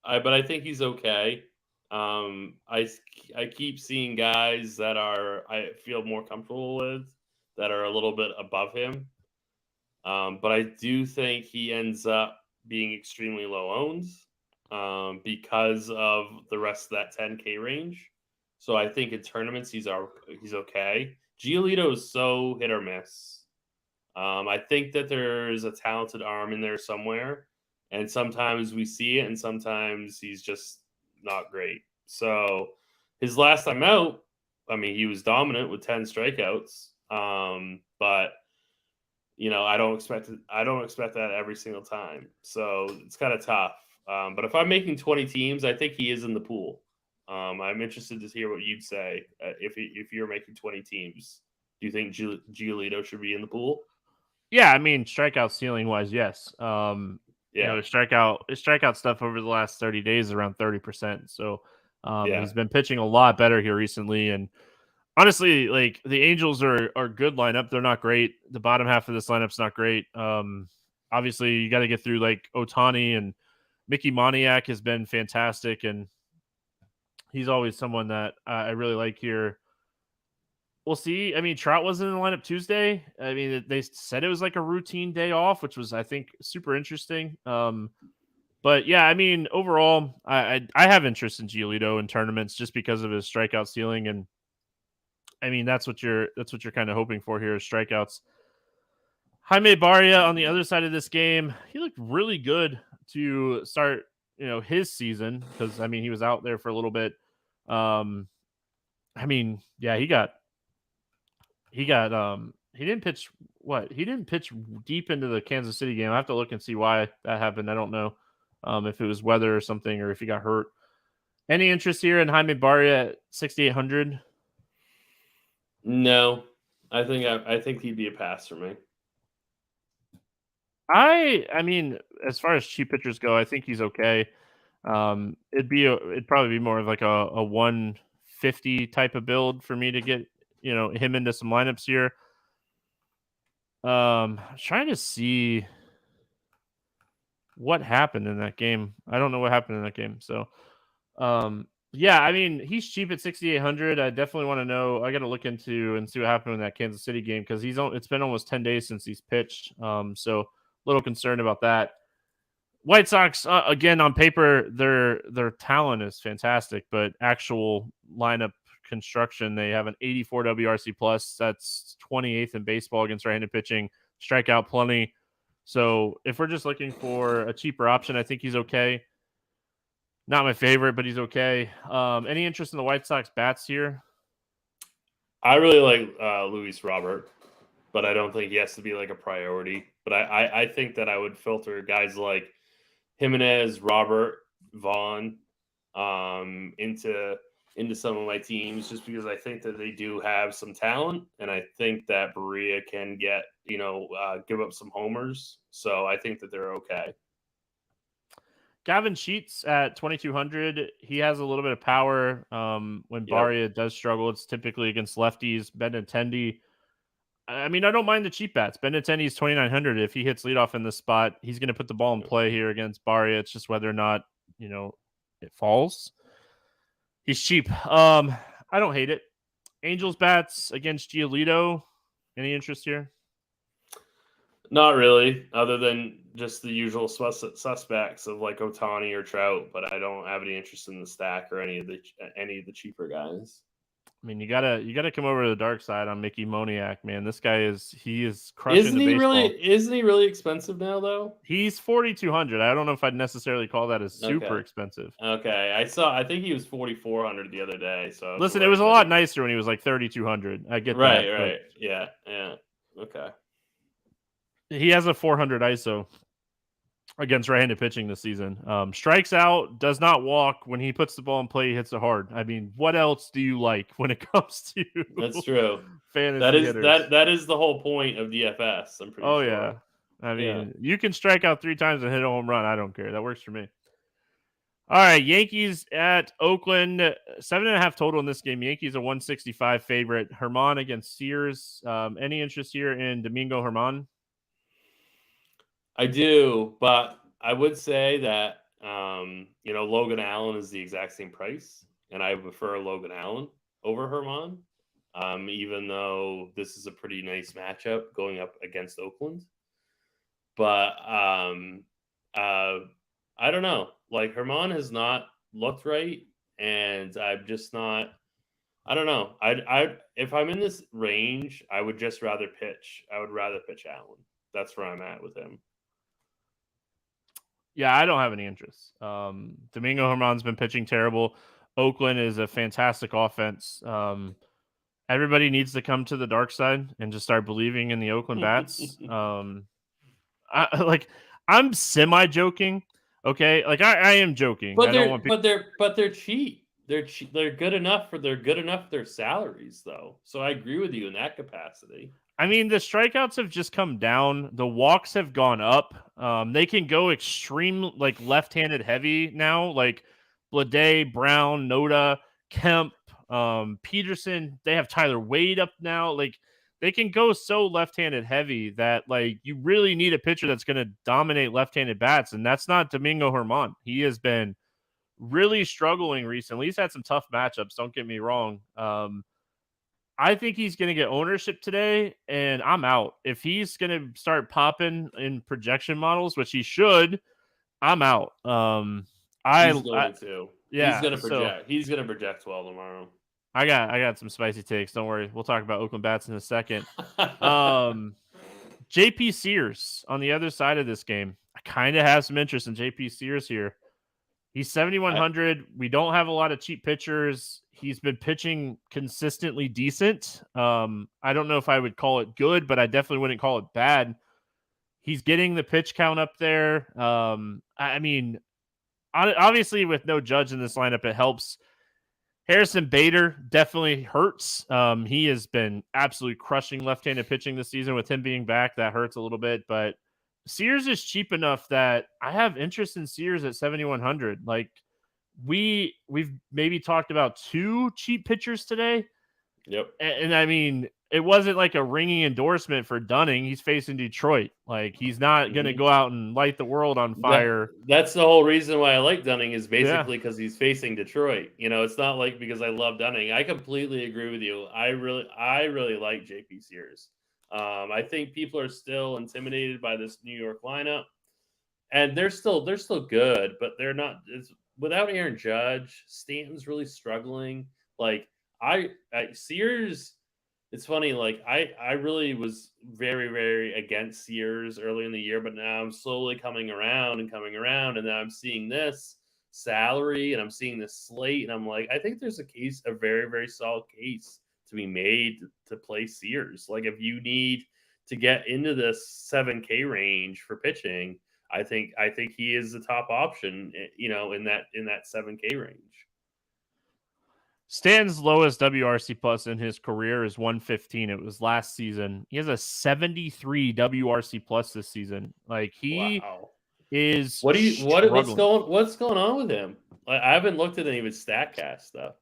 But I think he's okay. I keep seeing guys that I feel more comfortable with that are a little bit above him. But I do think he ends up being extremely low owned because of the rest of that 10K range. So I think in tournaments he's okay. Giolito is so hit or miss. I think that there's a talented arm in there somewhere, and sometimes we see it, and sometimes he's just not great. So his last time out, I mean, he was dominant with 10 strikeouts, but I don't expect it. I don't expect that every single time. So it's kind of tough. But if I'm making 20 teams, I think he is in the pool. I'm interested to hear what you'd say if you're making 20 teams. Do you think Giolito should be in the pool? Yeah, I mean, strikeout ceiling wise, yes. Yeah. His strikeout stuff over the last 30 days is around 30%. So Yeah. he's been pitching a lot better here recently. And honestly, like the Angels are good lineup. They're not great. The bottom half of this lineup's not great. Obviously, you got to get through like Ohtani, and Mickey Moniak has been fantastic, and he's always someone that I really like here. We'll see. I mean, Trout wasn't in the lineup Tuesday. I mean, they said it was like a routine day off, which was, I think, super interesting. But yeah, I mean, overall, I have interest in Giolito in tournaments just because of his strikeout ceiling, and I mean that's what you're kind of hoping for here is strikeouts. Jaime Barria on the other side of this game, he looked really good to start, his season because I mean he was out there for a little bit. I mean, yeah, he didn't pitch he didn't pitch deep into the Kansas City game. I have to look and see why that happened. I don't know if it was weather or something or if he got hurt. Any interest here in Jaime Barria at 6,800? No, I think he'd be a pass for me. I mean, as far as cheap pitchers go, I think he's okay. It'd probably be more of like a 150 type of build for me to get him into some lineups here. Trying to see what happened in that game. I don't know what happened in that game. So, yeah, I mean, he's cheap at 6,800. I definitely want to know. I got to look into and see what happened in that Kansas City game because it's been almost 10 days since he's pitched. So a little concerned about that. White Sox, again, on paper, their talent is fantastic, but actual lineup construction, they have an 84 WRC plus. That's 28th in baseball against right-handed pitching. Strikeout plenty. So if we're just looking for a cheaper option, I think he's okay. Not my favorite, but he's okay. Any interest in the White Sox bats here? I really like Luis Robert, but I don't think he has to be like a priority. But I think that I would filter guys like Jimenez, Robert, Vaughn into some of my teams just because I think that they do have some talent, and I think that Berea can get give up some homers. So I think that they're okay. Gavin Sheets at 2,200. He has a little bit of power. When Barria does struggle, it's typically against lefties. Benintendi. I mean, I don't mind the cheap bats. Benintendi's 2,900. If he hits leadoff in this spot, he's going to put the ball in play here against Barria. It's just whether or not, it falls. He's cheap. I don't hate it. Angels bats against Giolito. Any interest here? Not really, other than just the usual suspects of like Ohtani or Trout, but I don't have any interest in the stack or any of the cheaper guys. I mean, you gotta come over to the dark side on Mickey Moniak, man. This guy is crushing Isn't the he baseball. Isn't he really expensive now though? He's 4,200. I don't know if I'd necessarily call that as super expensive. Okay, I think he was 4,400 the other day. So listen, it was a lot nicer when he was like 3,200. I get that. Right. Yeah. Okay. He has a 400 ISO against right-handed pitching this season. Strikes out, does not walk. When he puts the ball in play, he hits it hard. I mean, what else do you like when it comes to That's true. Fantasy hitters? That is the whole point of DFS. I'm pretty sure. Yeah. I mean, you can strike out 3 times and hit a home run. I don't care. That works for me. All right, Yankees at Oakland, 7.5 total in this game. Yankees a 165 favorite. Herman against Sears. Any interest here in Domingo Herman? I do, but I would say that Logan Allen is the exact same price, and I prefer Logan Allen over Herman, even though this is a pretty nice matchup going up against Oakland. But I don't know. Like Herman has not looked right, and I'm just not. I don't know. I if I'm in this range, I would just rather pitch. I would rather pitch Allen. That's where I'm at with him. Yeah, I don't have any interest. Domingo Herman's been pitching terrible. Oakland is a fantastic offense. Everybody needs to come to the dark side and just start believing in the Oakland bats. I'm semi joking. Okay, like I am joking. But they're cheap. They're good enough for their salaries though. So I agree with you in that capacity. I mean, the strikeouts have just come down. The walks have gone up. They can go extreme, like left-handed heavy now, like Blade, Brown, Noda, Kemp, Peterson. They have Tyler Wade up now. Like they can go so left-handed heavy that like you really need a pitcher that's going to dominate left-handed bats, and that's not Domingo Herman. He has been really struggling recently. He's had some tough matchups. Don't get me wrong. I think he's going to get ownership today, and I'm out. If he's going to start popping in projection models, which he should, I'm out. He's going to. Yeah, he's going to project. He's going to project well tomorrow. I got some spicy takes. Don't worry. We'll talk about Oakland bats in a second. JP Sears on the other side of this game. I kind of have some interest in JP Sears here. He's 7,100. We don't have a lot of cheap pitchers. He's been pitching consistently decent. I don't know if I would call it good, but I definitely wouldn't call it bad. He's getting the pitch count up there. I mean, obviously with no Judge in this lineup, it helps. Harrison Bader definitely hurts. He has been absolutely crushing left-handed pitching this season. With him being back, that hurts a little bit, but Sears is cheap enough that I have interest in Sears at 7,100. Like we've maybe talked about 2 cheap pitchers today. Yep. And I mean, it wasn't like a ringing endorsement for Dunning. He's facing Detroit. Like he's not going to go out and light the world on fire. That's the whole reason why I like Dunning is Yeah. basically because he's facing Detroit. It's not like because I love Dunning. I completely agree with you. I really like JP Sears. I think people are still intimidated by this New York lineup, and they're still good, but they're not. It's without Aaron Judge. Stanton's really struggling. Like Sears. It's funny, like I really was very, very against Sears early in the year, but now I'm slowly coming around, and now I'm seeing this salary and I'm seeing this slate, and I'm like, I think there's a very, very solid case to be made to play Sears. Like if you need to get into this 7K range for pitching, I think he is the top option, in that 7K range. Stanton's lowest WRC plus in his career is 115. It was last season. He has a 73 WRC plus this season. Like he is what's going on with him? I haven't looked at any of his StatCast stuff.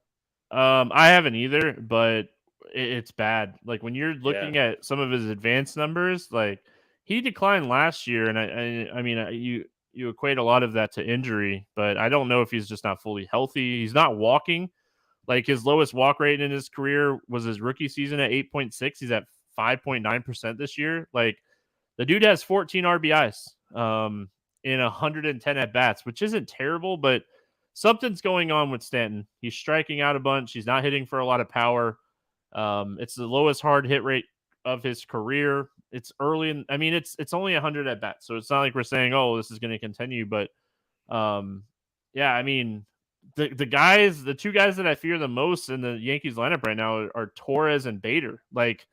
I haven't either, but it's bad. Like when you're looking at some of his advanced numbers, like he declined last year, and I mean you equate a lot of that to injury, but I don't know if he's just not fully healthy. He's not walking. Like his lowest walk rate in his career was his rookie season at 8.6. He's at 5.9% this year. Like the dude has 14 RBIs in 110 at bats, which isn't terrible, but something's going on with Stanton. He's striking out a bunch. He's not hitting for a lot of power. It's the lowest hard hit rate of his career. It's early, and I mean it's only 100 at bats, so it's not like we're saying, oh, this is going to continue. But yeah, I mean. The 2 guys that I fear the most in the Yankees lineup right now are Torres and Bader. Like,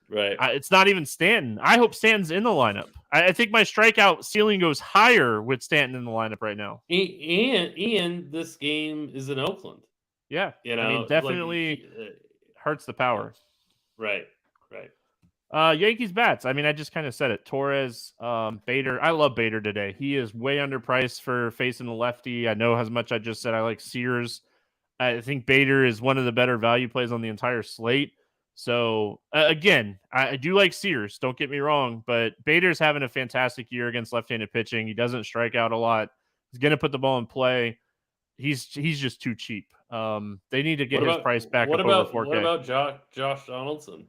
right? It's not even Stanton. I hope Stanton's in the lineup. I think my strikeout ceiling goes higher with Stanton in the lineup right now. And this game is in Oakland. Yeah, I mean, definitely hurts the power. Right. Yankees bats. I mean, I just kind of said it. Torres, Bader. I love Bader today. He is way underpriced for facing the lefty. I know how much I just said I like Sears. I think Bader is one of the better value plays on the entire slate. So again, I do like Sears. Don't get me wrong, but Bader's having a fantastic year against left-handed pitching. He doesn't strike out a lot. He's going to put the ball in play. He's just too cheap. They need to get his price back up over 4K. What about Josh Donaldson?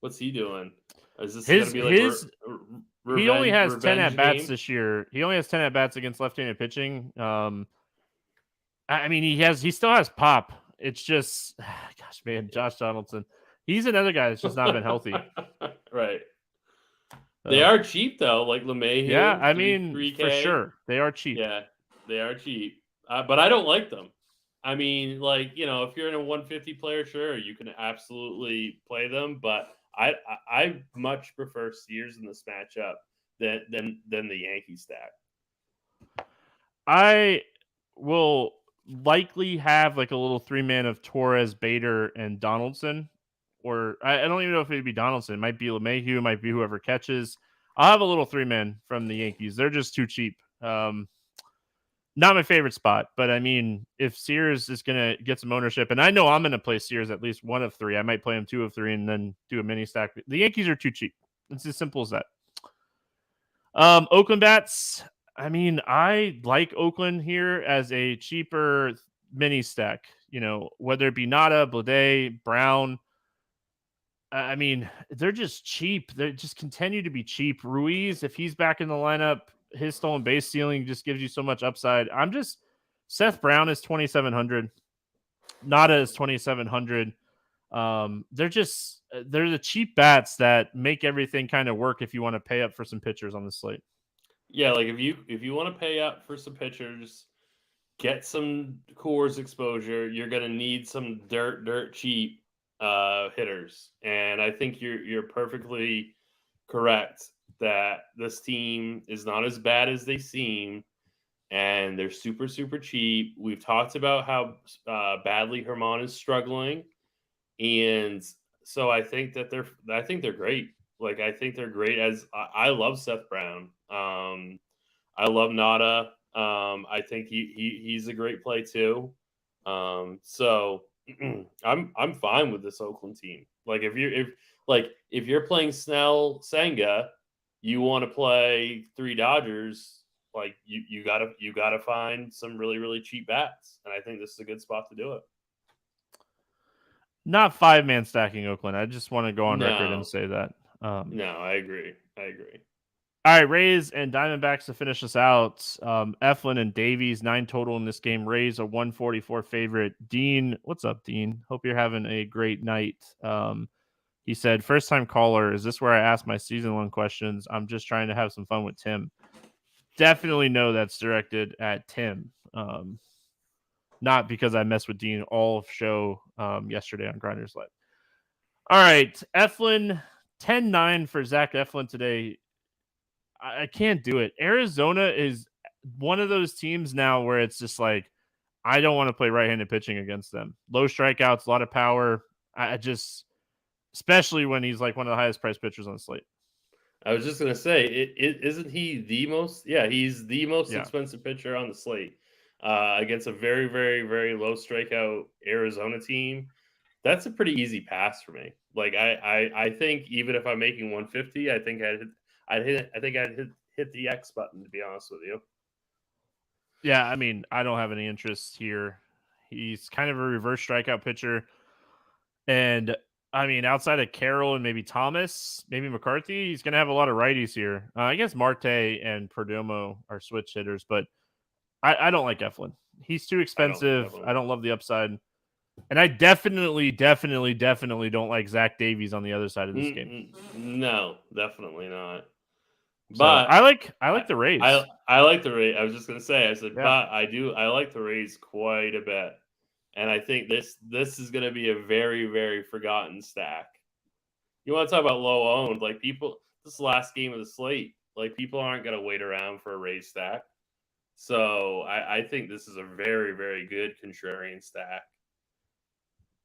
What's he doing? Is this going to be like he only has 10 at bats this year. He only has 10 at bats against left-handed pitching. I mean, he still has pop. It's just, gosh, man, Josh Donaldson. He's another guy that's just not been healthy. Right. They are cheap though, like LeMahieu. Yeah, I mean, 3K. For sure, they are cheap. Yeah, they are cheap. But I don't like them. I mean, like, if you're in a 150 player, sure, you can absolutely play them, but I much prefer Sears in this matchup than the Yankee stack. I will likely have like a little 3-man of Torres, Bader, and Donaldson. Or I don't even know if it'd be Donaldson. It might be LeMahieu. It might be whoever catches. I'll have a little 3-man from the Yankees. They're just too cheap. Not my favorite spot, but I mean, if Sears is going to get some ownership, and I know I'm going to play Sears at least 1 of 3. I might play him 2 of 3 and then do a mini stack. The Yankees are too cheap. It's as simple as that. Oakland bats. I mean, I like Oakland here as a cheaper mini stack, whether it be Nada, Blade, Brown. I mean, they're just cheap. They just continue to be cheap. Ruiz, if he's back in the lineup, his stolen base ceiling just gives you so much upside. Seth Brown is 2,700. Nada is 2,700. They're the cheap bats that make everything kind of work if you want to pay up for some pitchers on the slate. Yeah, like if you want to pay up for some pitchers, get some Coors exposure, you're going to need some dirt cheap hitters. And I think you're perfectly correct that this team is not as bad as they seem, and they're super, super cheap. We've talked about how badly Herman is struggling, and so I think they're great. Like, I think they're great. I love Seth Brown. I love Nada. I think he's a great play too. So I'm fine with this Oakland team. Like if you're playing Snell Senga, you want to play 3 Dodgers. Like you gotta find some really really cheap bats, and I think this is a good spot to do it. Not 5-man stacking Oakland. I just want to go on record and No, say that. no, I agree. I agree. All right, Rays and Diamondbacks to finish us out. Eflin and Davies, 9 total in this game. Rays a 144 favorite. Dean, what's up, Dean? Hope you're having a great night. He said, first time caller. Is this where I ask my season long questions? I'm just trying to have some fun with Tim. Definitely know that's directed at Tim. Not because I messed with Dean all show yesterday on Grinders Live. All right, Eflin, 10-9 for Zach Eflin today. I can't do it. Arizona is one of those teams now where it's just like, I don't want to play right-handed pitching against them. Low strikeouts, a lot of power. I just, especially when he's like one of the highest priced pitchers on the slate. I was just gonna say, isn't he the most? Yeah, he's the most Yeah. expensive pitcher on the slate against a very, very, very low strikeout Arizona team. That's a pretty easy pass for me. Like I think even if I'm making 150, I think I'd hit the X button, to be honest with you. Yeah, I mean, I don't have any interest here. He's kind of a reverse strikeout pitcher. And I mean, outside of Carroll and maybe Thomas, maybe McCarthy, he's going to have a lot of righties here. I guess Marte and Perdomo are switch hitters, but I don't like Eflin. He's too expensive. I don't love the upside. And I definitely don't like Zach Davies on the other side of this game. No, definitely not. But I like the Rays. I like the Rays. I was just gonna say, I said, Yeah. but I like the Rays quite a bit. And I think this is gonna be a very, very forgotten stack. You want to talk about low owned, like people, this last game of the slate, like people aren't gonna wait around for a Rays stack. So I think this is a very, very good contrarian stack.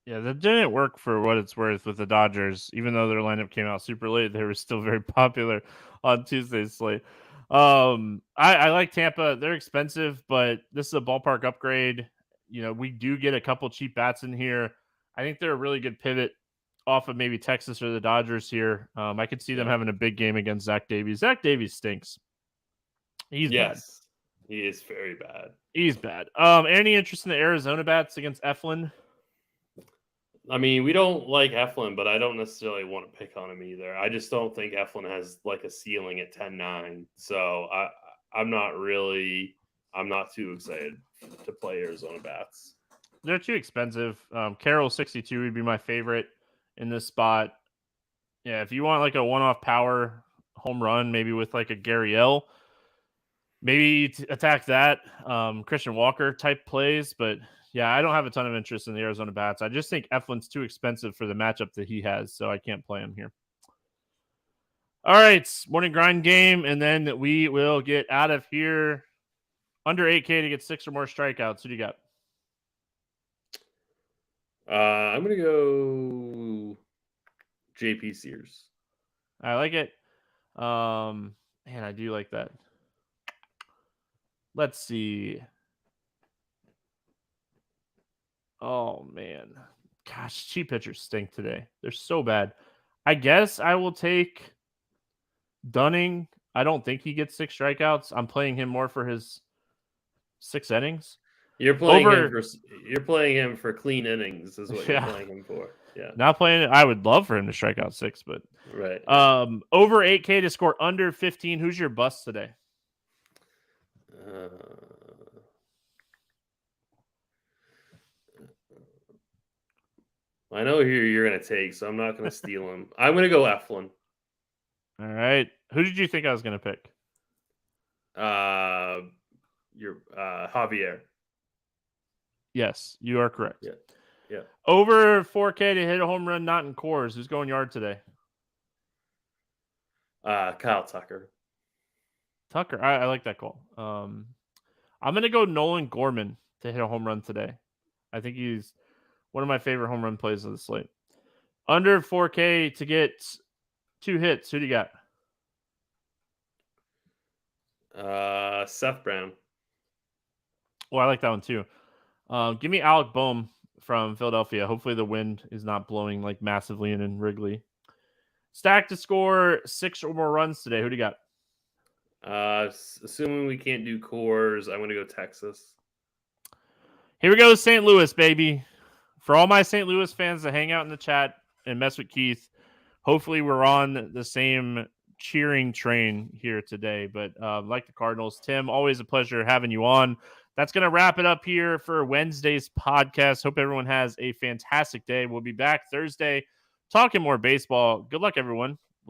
Yeah, that didn't work for what it's worth with the Dodgers. Even though their lineup came out super late, they were still very popular on Tuesday's slate. I like Tampa. They're expensive, but this is a ballpark upgrade. You know, we do get a couple cheap bats in here. I think they're a really good pivot off of maybe Texas or the Dodgers here. I could see them having a big game against Zach Davies. Zach Davies stinks. He's bad. He is very bad. He's bad. Any interest in the Arizona bats against Eflin? I mean, we don't like Eflin, but I don't necessarily want to pick on him either. I just don't think Eflin has like a ceiling at 10-9. So I'm not too excited to play Arizona bats. They're too expensive. Carroll 62 would be my favorite in this spot. Yeah, if you want like a one-off power home run, maybe with like a Gary L, maybe attack that. Christian Walker type plays, but yeah, I don't have a ton of interest in the Arizona bats. I just think Eflin's too expensive for the matchup that he has, so I can't play him here. All right, morning grind game, and then we will get out of here. Under 8K to get 6 or more strikeouts. Who do you got? I'm going to go JP Sears. I like it. Man, I do like that. Let's see. Oh, man. Gosh, cheap pitchers stink today. They're so bad. I guess I will take Dunning. I don't think he gets 6 strikeouts. I'm playing him more for his 6 innings. You're playing him for clean innings is what you're playing him for. Yeah. Not playing it. I would love for him to strike out 6, but right. Over 8K to score under 15. Who's your bust today? I know who you're going to take, so I'm not going to steal him. I'm going to go Eflin. All right. Who did you think I was going to pick? Javier. Yes, you are correct. Yeah. Over 4K to hit a home run, not in Coors. Who's going yard today? Kyle Tucker. Tucker. I like that call. I'm going to go Nolan Gorman to hit a home run today. I think he's one of my favorite home run plays of the slate. Under 4K to get 2 hits. Who do you got? Seth Brown. Well, I like that one too. Give me Alec Boehm from Philadelphia. Hopefully the wind is not blowing like massively in Wrigley. Stack to score 6 or more runs today. Who do you got? Assuming we can't do Coors, I'm going to go Texas. Here we go, St. Louis, baby. For all my St. Louis fans that hang out in the chat and mess with Keith, hopefully we're on the same cheering train here today. But like the Cardinals, Tim, always a pleasure having you on. That's going to wrap it up here for Wednesday's podcast. Hope everyone has a fantastic day. We'll be back Thursday talking more baseball. Good luck, everyone.